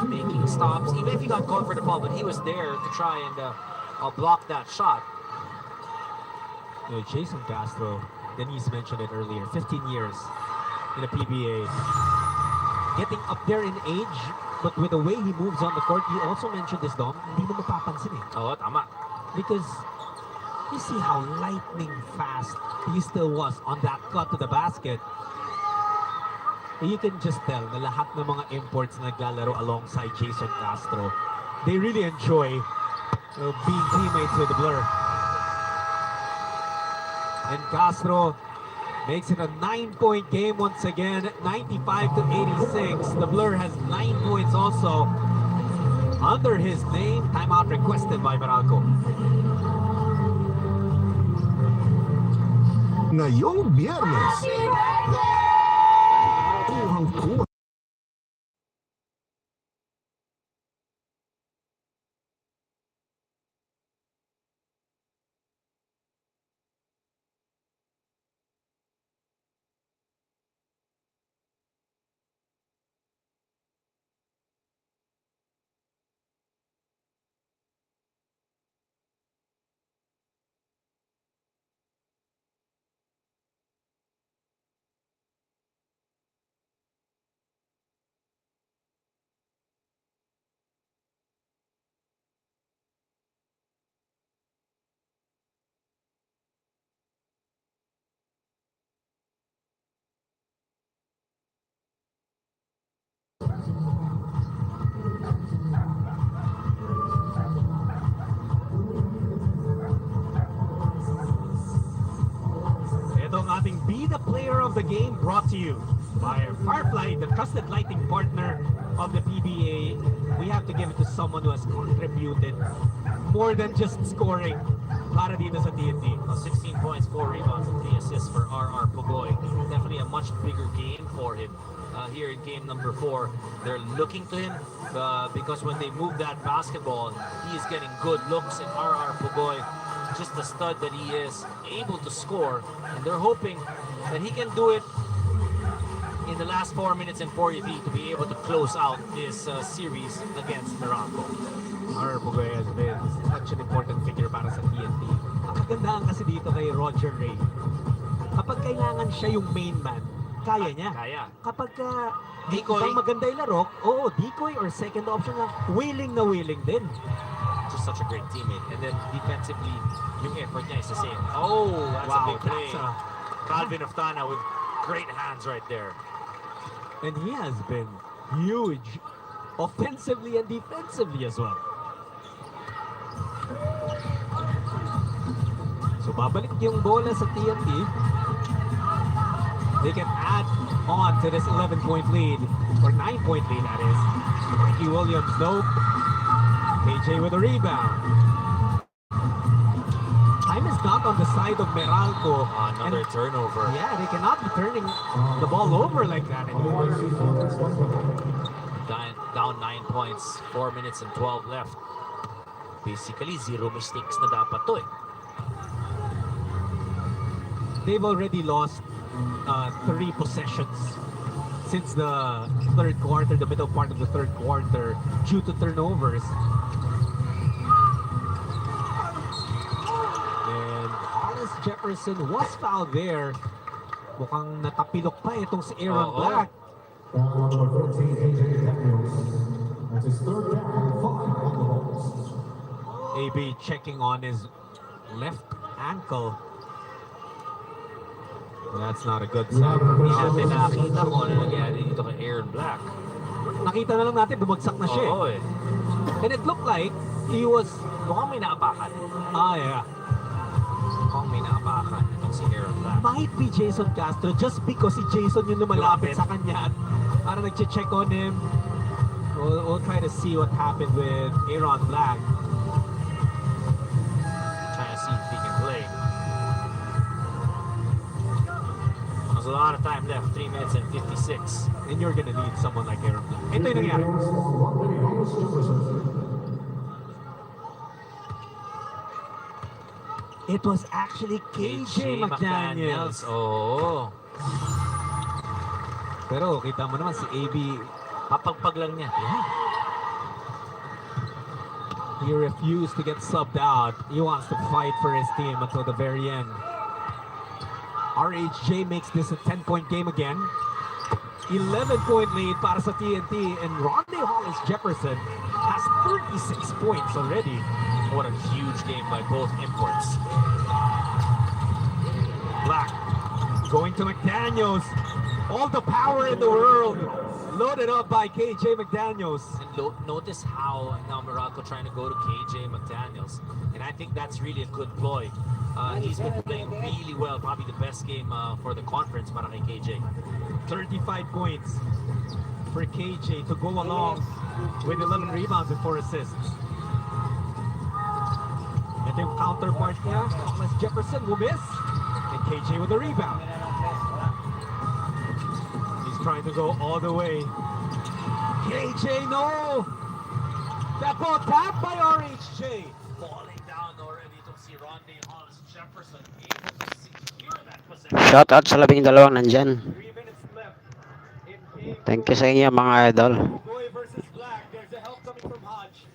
[SPEAKER 1] making stops. Even if he got called for the foul, but he was there to try and block that shot.
[SPEAKER 9] You know, Jason Castro, Denise mentioned it earlier, 15 years in the PBA. Getting up there in age, but with the way he moves on the court, you also mentioned this, Dom, hindi mo mapapansin eh.
[SPEAKER 1] Oo, tama.
[SPEAKER 9] Because You see how lightning fast he still was on that cut to the basket. You can just tell na lahat ng mga imports na naglalaro alongside Jason Castro, they really enjoy being teammates with the Blur. And Castro makes it a 9-point game once again, 95-86. The Blur has 9 points also under his name. Timeout requested by Meralco.
[SPEAKER 3] Ngayong Biyernes, kuhang-kuha
[SPEAKER 9] Ito ang ating Be the Player of the Game, brought to you by Firefly, the trusted lighting partner of the PBA. We have to give it to someone who has contributed more than just scoring para dito sa TNT.
[SPEAKER 1] 16 points, 4 rebounds, and 3 assists for RR Pugoy. Definitely a much bigger game for him here in game number 4. They're looking to him because when they move that basketball, he is getting good looks, and RR Pugoy, just the stud that he is, able to score, and they're hoping that he can do it in the last 4 minutes and 40 feet to be able to close out this series against Meralco.
[SPEAKER 9] RR Pugoy has been such an important figure para sa TNT. Ang kagandahan kasi dito kay Roger Ray, kapag kailangan siya yung main man, kaya niya.
[SPEAKER 1] Kaya.
[SPEAKER 9] Kapag
[SPEAKER 1] Decoy.
[SPEAKER 9] ibang maganda yung laro, decoy or second option lang, willing na willing din.
[SPEAKER 1] Just such a great teammate. And then defensively, yung effort niya is the same. Oh, that's a big play. Calvin Oftana with great hands right there.
[SPEAKER 9] And he has been huge offensively and defensively as well. So babalik yung bola sa TNT. They can add on to this 11-point lead, or 9-point lead that is. Ricky Williams though. AJ with a rebound. Time is not on the side of Meralco.
[SPEAKER 1] Another turnover.
[SPEAKER 9] Yeah, they cannot be turning the ball over like that anymore.
[SPEAKER 1] Down 9 points, 4 minutes and 12 left. Basically, 0 mistakes na dapat to eh.
[SPEAKER 9] They've already lost 3 possessions since the third quarter, the middle part of the third quarter, due to turnovers. And Hollis Jefferson was fouled there. Mukhang natapilok pa itong si Aaron Black. AB checking on his left ankle. That's not a good sign.
[SPEAKER 1] Hindi natin nakita kung ano nangyari dito kay Aaron Black.
[SPEAKER 9] Nakita na lang natin, bumagsak na siya.
[SPEAKER 1] Oo eh.
[SPEAKER 9] And it looked like he was...
[SPEAKER 1] Mukhang may naapakan.
[SPEAKER 9] Yeah.
[SPEAKER 1] Mukhang may naapakan itong si Aaron Black.
[SPEAKER 9] Might be Jason Castro just because si Jason yung lumalapit sa kanya at parang nag-check on him. We'll try to see what happened with Aaron Black.
[SPEAKER 1] Trying to see if he can play. There's a lot of time left, 3 minutes and 56.
[SPEAKER 9] And you're gonna need someone like Aaron Black. Ito yung nangyari. It was actually KJ McDaniels.
[SPEAKER 1] Oo.
[SPEAKER 9] Pero kita mo naman si AB,
[SPEAKER 1] Papagpag lang niya.
[SPEAKER 9] yeah. He refused to get subbed out. He wants to fight for his team until the very end. RHJ makes this a 10-point game again. 11-point lead para sa TNT, and Ronde Hollis Jefferson has 36 points already What a huge game by both imports. Black going to McDaniels. All the power in the world. Loaded up by KJ McDaniels.
[SPEAKER 1] And notice how now Meralco trying to go to KJ McDaniels. And I think that's really a good ploy. He's been playing really well. Probably the best game for the conference para kay KJ.
[SPEAKER 9] 35 points for KJ to go along with 11 rebounds and 4 assists. Ito yung counterpart niya, Thomas Jefferson will miss. And KJ with the rebound. He's trying to go all the way. KJ, no! That ball tapped by RHJ.
[SPEAKER 1] Falling down already. Itong si Ronde Hollis Jefferson able to secure that possession.
[SPEAKER 10] Shout out sa 12 nandyan.
[SPEAKER 9] 3 minutes left in game.
[SPEAKER 10] Thank you sa inyo mga idol.
[SPEAKER 9] Boy versus Black. There's a help coming from Hodge.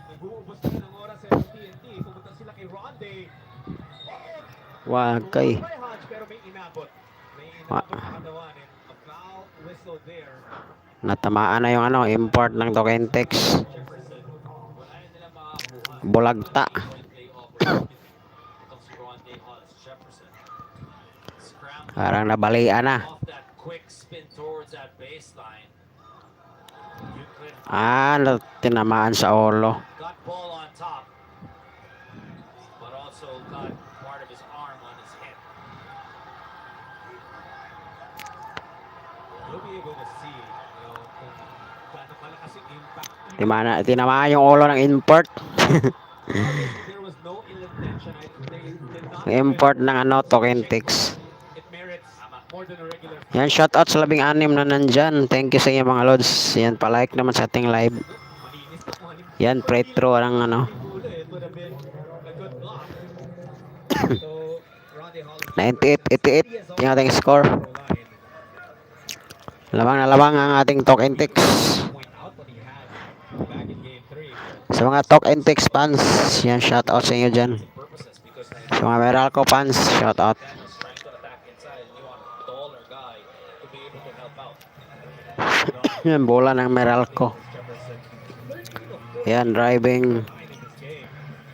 [SPEAKER 9] Nag-uubos na ng oras sa TNT. Pumunta sila kay Ronde.
[SPEAKER 10] Wag kay.
[SPEAKER 9] By Hodge pero may inabot. May inabot na katawan. And a foul whistle there.
[SPEAKER 10] Natamaan na yung import ng Tokentex. Bulagta. Parang nabalian na. Tinamaan sa ulo.
[SPEAKER 1] Got ball on top, but also got part of his arm on his head.
[SPEAKER 9] You'll be able to see, kung gaano malakas yung impact.
[SPEAKER 10] Tinamaan yung ulo ng import.
[SPEAKER 9] There was no ill intention. They did not
[SPEAKER 10] Import ng Tokentex.
[SPEAKER 9] it merits more than a regular.
[SPEAKER 10] Yan, shoutout sa 16 na nandyan. Thank you sa inyo mga lods. Yan, palike naman sa ating live. Yan, pretro ng
[SPEAKER 9] It would have been a good block. So, Ronde Hollis
[SPEAKER 10] 98-88 yung ating score. Lamang na lamang ang ating Tokentex.
[SPEAKER 9] point out what he had back in game 3.
[SPEAKER 10] Sa mga Tokentex fans, yan, shoutout sa inyo dyan.
[SPEAKER 1] Purposes because
[SPEAKER 10] Sa mga Meralco fans, shoutout.
[SPEAKER 1] Daniel's trying to attack inside, and you want a taller guy to be able to help out.
[SPEAKER 10] Yan, bola ng Meralco. Yan, driving.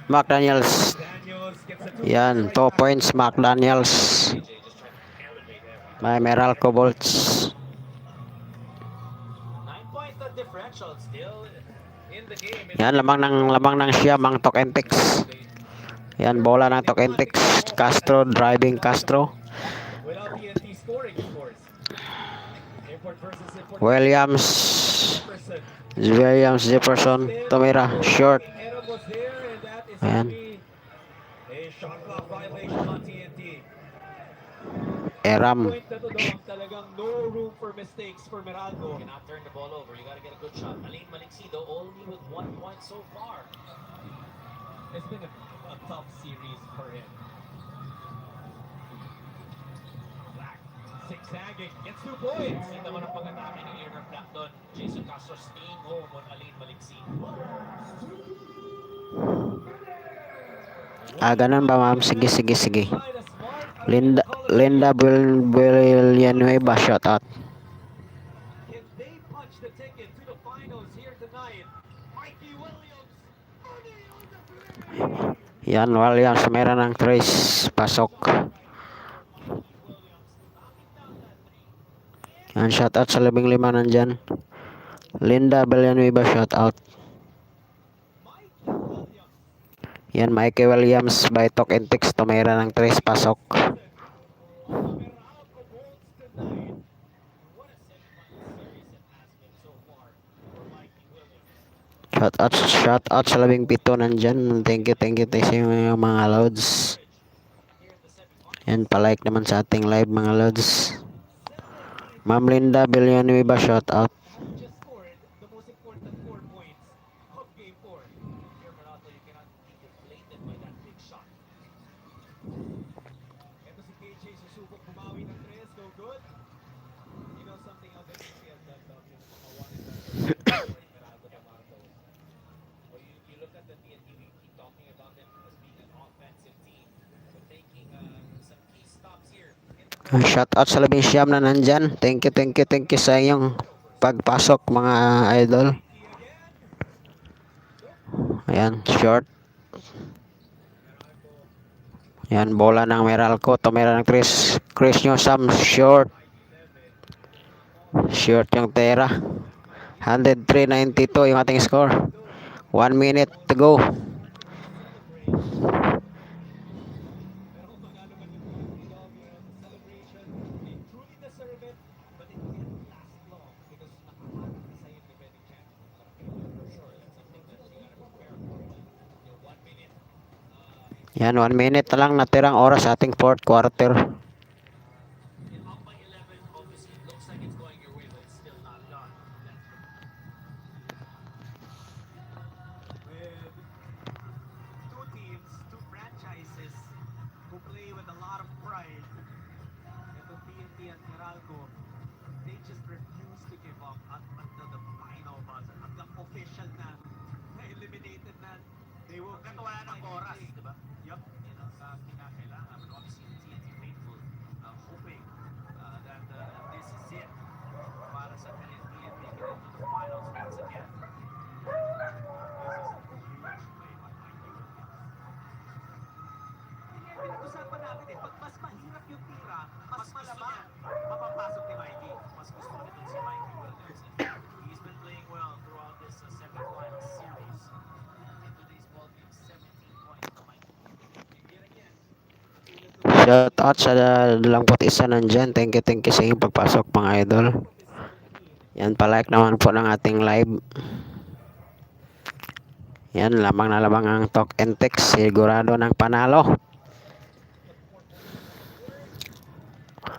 [SPEAKER 10] McDaniels. Yan, 2 points, McDaniels. May Meralco Bolts.
[SPEAKER 1] 9-point differential still in the game.
[SPEAKER 10] Yan, lamang ng siyam ang Tokentex. Yan, bola ng Tokentex. Castro, driving Castro.
[SPEAKER 9] Without TNT scoring, of course. Import versus import.
[SPEAKER 10] Williams, Jefferson, Tomira, short.
[SPEAKER 9] Error was there, and that is
[SPEAKER 10] Ayan.
[SPEAKER 9] a shot clock violation on TNT.
[SPEAKER 10] Eram.
[SPEAKER 9] Point na to daw, talagang no room for mistakes for Meralco.
[SPEAKER 1] You cannot turn the ball over. You got to get a good shot. Aline Malixido only with 1 point so far.
[SPEAKER 9] It's been a tough series for him. Black, zigzagging, gets 2 points.
[SPEAKER 1] Kita mo ng pag-atake ng Air Black doon. Jason Castro staying home on Aline Malixido.
[SPEAKER 10] Ganun ba ma'am? Sige. Linda Villanueva, shoutout.
[SPEAKER 9] Can they punch the ticket to the finals here tonight? Mikey Williams.
[SPEAKER 10] Yan, Williams, meron ng trace, pasok. Yan, shoutout sa 15 nandyan. Linda Villanueva, shoutout. Yan, Mikey Williams by Tokentex, tumira ng trace, pasok. Shoutout sa 17 nandyan. Thank you sa inyo mga loads. Yan, palike naman sa ating live mga loads. Ma'am Linda Villanueva, shoutout.
[SPEAKER 9] Just scored the most important 4 points of game 4.
[SPEAKER 1] Here, Meralco, you cannot be deflated by that big shot.
[SPEAKER 9] Ito si KJ susubok bumawi ng 3, no good. You know something else that we have done about yung mga one and done Meralco Tomato.
[SPEAKER 1] Well, you look at the TNT, we keep talking about them as being an offensive team, but taking some key stops here.
[SPEAKER 10] Shoutout sa 19 na nandyan. Thank you sa inyong pagpasok mga idol. Ayan, short. Yan, bola ng Meralco. Tumira ng Chris Newsome. Short. Short yung tera. 103.92 yung ating score. 1 minute to go. Yan, 1 minute na lang natirang oras sa ating fourth quarter.
[SPEAKER 2] Two franchises who play with a lot of pride. Ito TNT at Meralco, they just refuse to give up until the final buzzer. Hanggang official na eliminated na. They will wala ng oras, di ba? Yup. Yan ang kinakailangan. But obviously, the TNT faithful hoping that this is it para sa TNT and make it into the finals once again. Pinag-usapan natin eh, pag mas mahirap yung tira, mas malamang mapapasok ni Mikey. Mas gusto nito si Mikey Williams. He's been playing well throughout this semifinal series. In today's ball game, 17 points for Mikey. Yet again,
[SPEAKER 10] Shout out sa 21 nandyan. Thank you sa inyong pagpasok mga idol. Yan, palike naman po ng ating live. Yan, lamang na lamang ang talk and text. Sigurado ng panalo.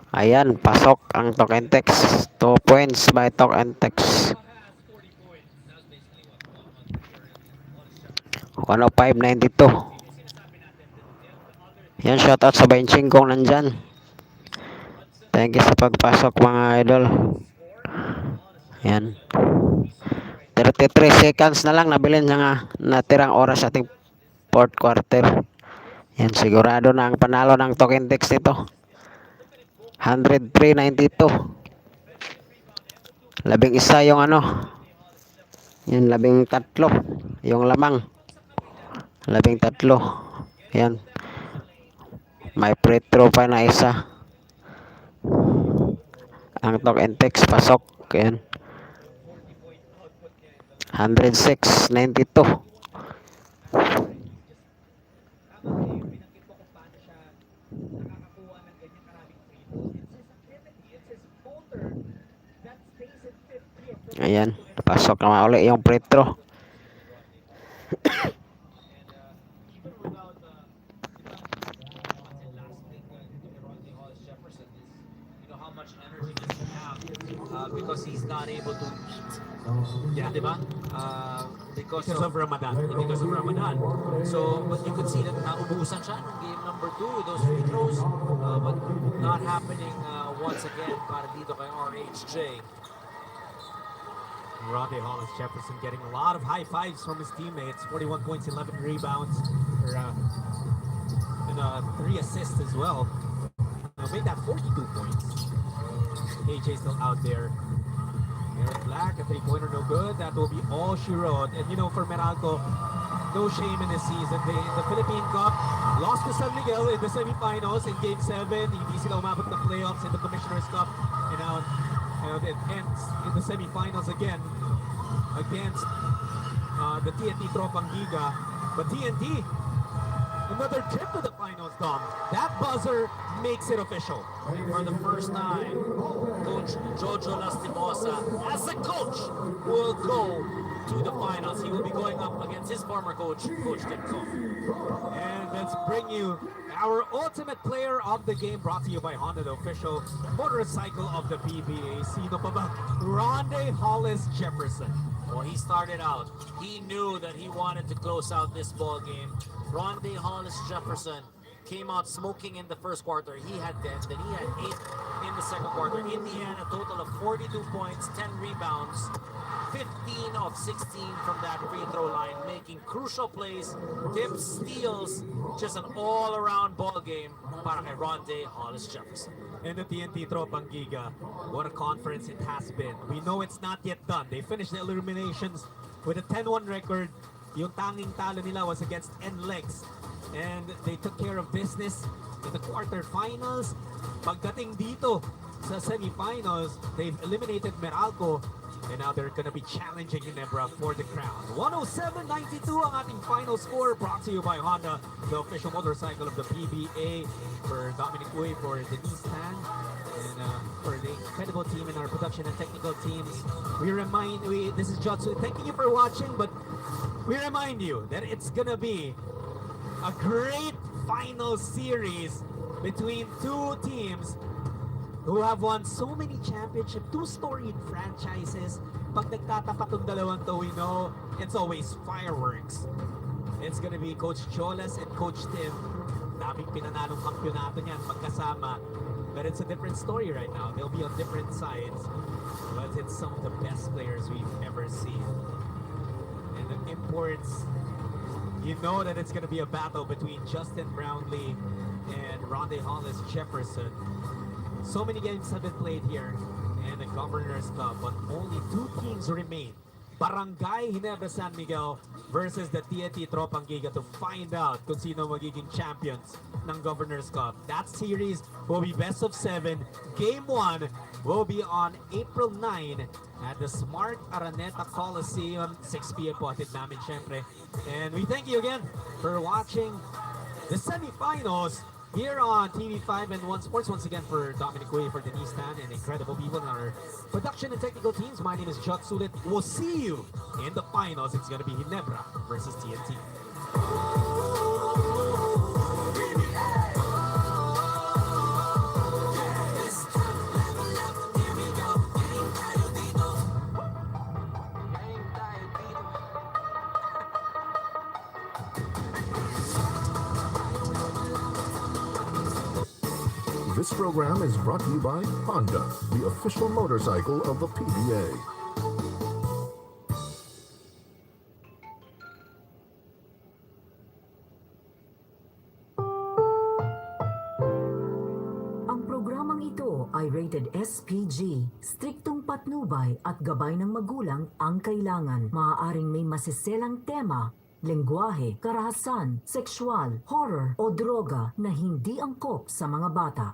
[SPEAKER 10] Ayan, pasok ang talk and text. 2 points by talk and text. 105.92. Yan, shoutout sa 25 kung nandyan. Thank you sa pagpasok mga idol. Yan. 33 seconds na lang nabilin nga natirang oras sa ating fourth quarter. Yan, sigurado na ang panalo ng token text nito. 103.92. 11 yung ano. Yan, 13 yung lamang. 13. Yan. May free throw pa na isa. Ang token text pasok. Yan. 106.92. Ayan, pasok naman ulit yung free throw.
[SPEAKER 1] Because he's not able to eat. Yeah, diba? Because
[SPEAKER 9] of Ramadan.
[SPEAKER 1] Because of Ramadan. So, but you could see that naubusan siya nung game number 2 with those free throws. But not happening once again para dito kay RHJ.
[SPEAKER 9] Ronde Hollis Jefferson getting a lot of high fives from his teammates. 41 points, 11 rebounds, and 3 assists as well. Made that 42 points. AJ still out there. Eric Black, a three-pointer, no good. That will be all she wrote. And you know, for Meralco, no shame in this season. They, in the Philippine Cup, lost to San Miguel in the semifinals in Game 7. Hindi sila umabot ng playoffs in the Commissioner's Cup. And now it ends in the semifinals again against the TNT Tropang Giga. But TNT, another trip to the finals, Dom. That buzzer makes it official.
[SPEAKER 1] For the first time, Coach Jojo Lastimosa, as a coach, will go to the finals. He will be going up against his former coach, Coach Timko.
[SPEAKER 9] And let's bring you our ultimate player of the game, brought to you by Honda, the official motorcycle of the PBA. Sino pa ba? Ronde Hollis Jefferson.
[SPEAKER 1] Well, he started out. He knew that he wanted to close out this ball game. Ronde Hollis Jefferson came out smoking in the first quarter. He had 10, then he had 8 in the second quarter. In the end, a total of 42 points, 10 rebounds, 15 of 16 from that free throw line, making crucial plays, tips, steals, just an all-around ball game para kay Ronde Hollis Jefferson.
[SPEAKER 9] And the TNT Tropang Giga, what a conference it has been. We know it's not yet done. They finished the eliminations with a 10-1 record, Yung tanging talo nila was against NLEX. And they took care of business in the quarterfinals. Pagdating dito sa semifinals, they've eliminated Meralco. And now they're gonna be challenging Ginebra for the crown. 107.92 ang ating final score, brought to you by Honda, the official motorcycle of the PBA. For Dominic Uy, for Denise Tan, and for the incredible team in our production and technical teams. This is Jotsu. Thanking you for watching, but we remind you that it's gonna be a great final series between two teams who have won so many championships, two storied franchises. Pag nagtatapat yung dalawang to, we know it's always fireworks. It's gonna be Coach Cholas and Coach Tim. Daming pinanalong kampyonato niyan magkasama. But it's a different story right now. They'll be on different sides. But it's some of the best players we've ever seen. And the imports, you know that it's gonna be a battle between Justin Brownlee and Ronde Hollis Jefferson. So many games have been played here in the Governor's Cup, but only two teams remain. Barangay Ginebra San Miguel versus the TNT Tropang Giga to find out kung sino magiging champions ng Governor's Cup. That series will be best of 7. Game 1 will be on April 9 at the Smart Araneta Coliseum. 6 p.m. po atid namin syempre. And we thank you again for watching the semifinals here on TV5 and One Sports. Once again, for Dominic Uy, for Denise Tan, and incredible people in our production and technical teams. My name is Jot Sulit. We'll see you in the finals. It's going to be Ginebra versus TNT.
[SPEAKER 3] This program is brought to you by Honda, the official motorcycle of the PBA.
[SPEAKER 15] Ang programang ito ay rated SPG. Striktong patnubay at gabay ng magulang ang kailangan. Maaaring may masiselang tema, lengguwahe, karahasan, sexual, horror o droga na hindi angkop sa mga bata.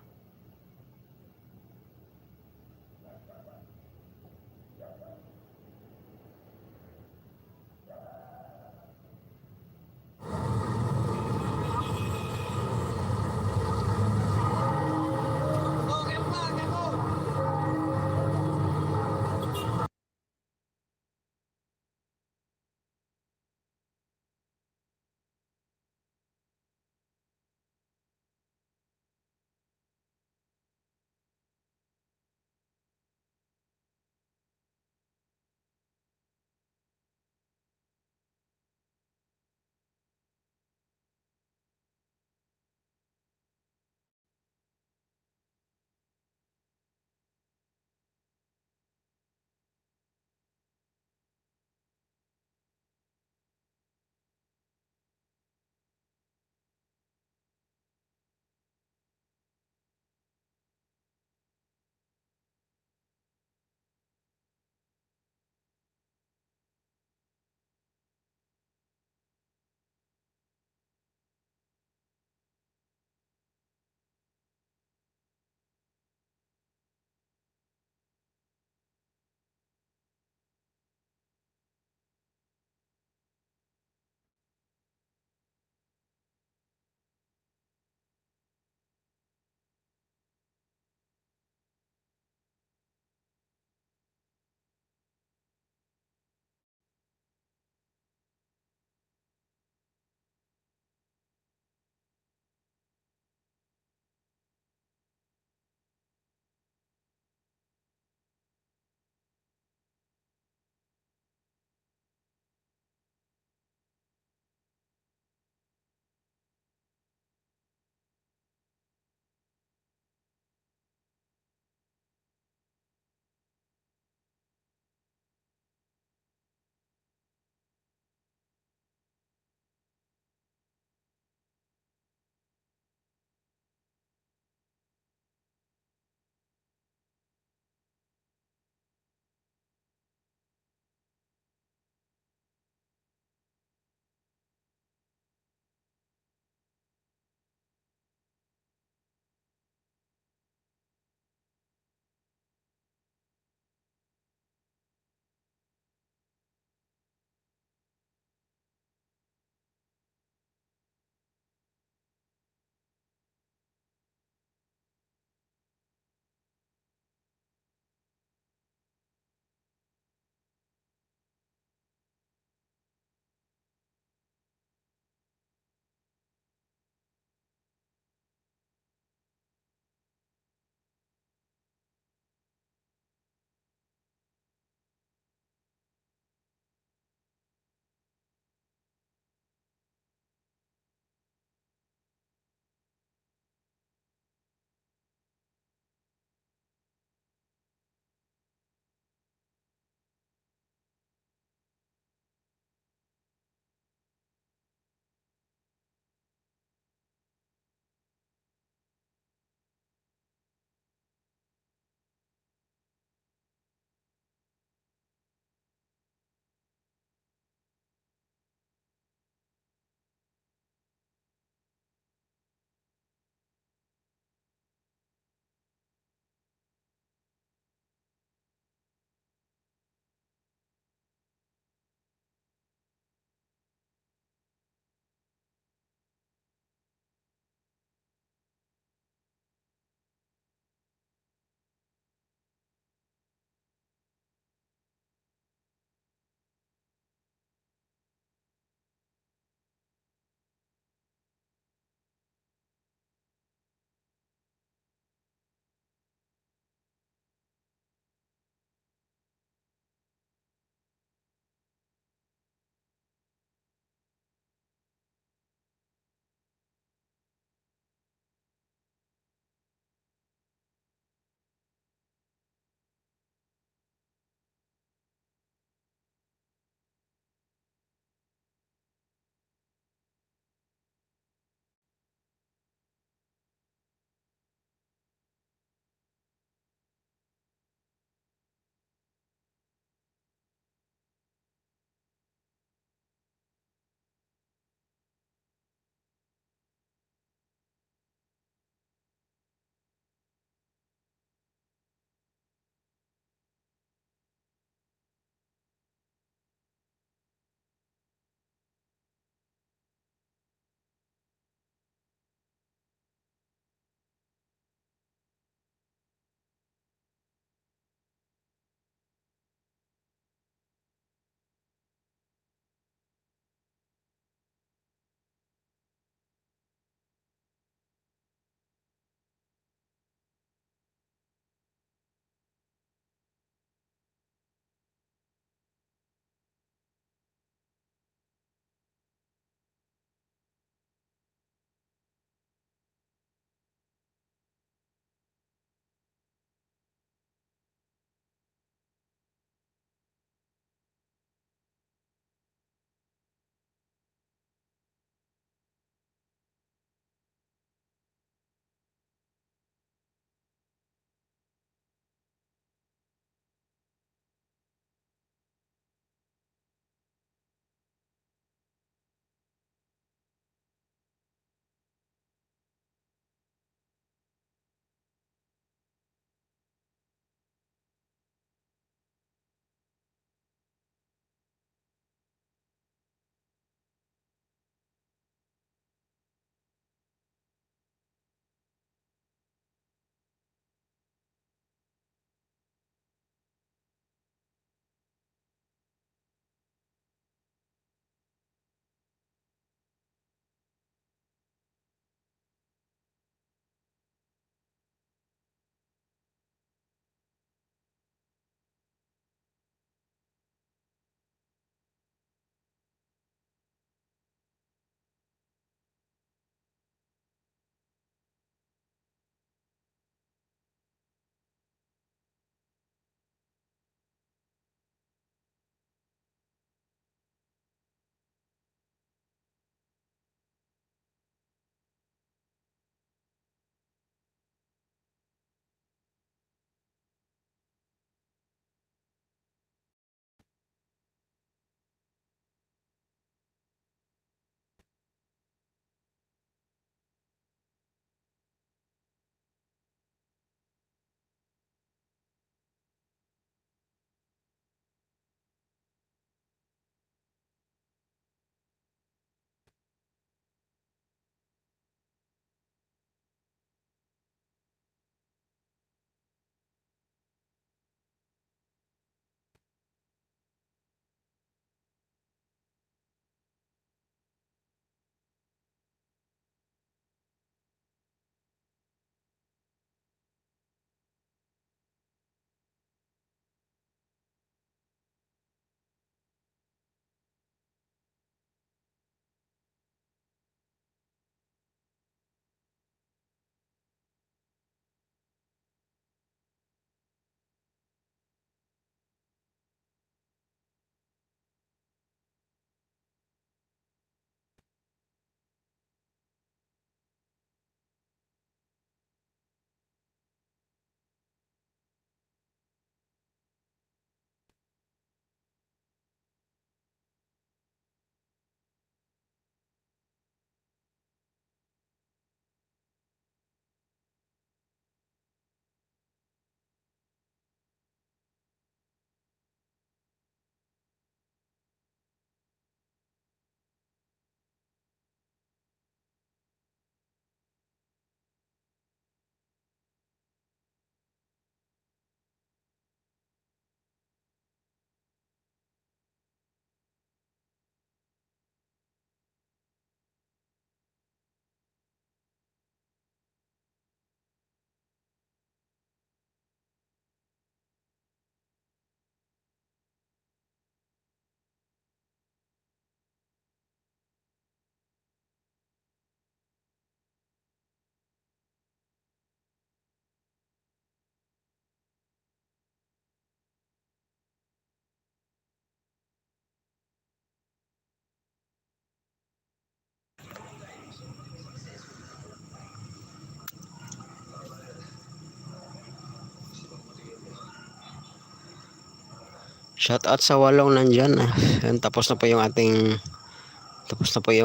[SPEAKER 10] Shout out sa walong nandyan. Yan, tapos na po yung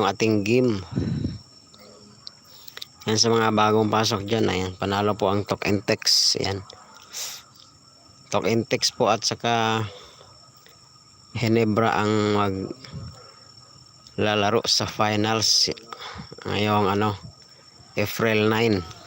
[SPEAKER 10] ating game. Yan sa mga bagong pasok dyan. Ayan, panalo po ang Talk and Text. Ayan. Talk and Text po at saka Hinebra ang maglalaro sa finals ngayong April 9.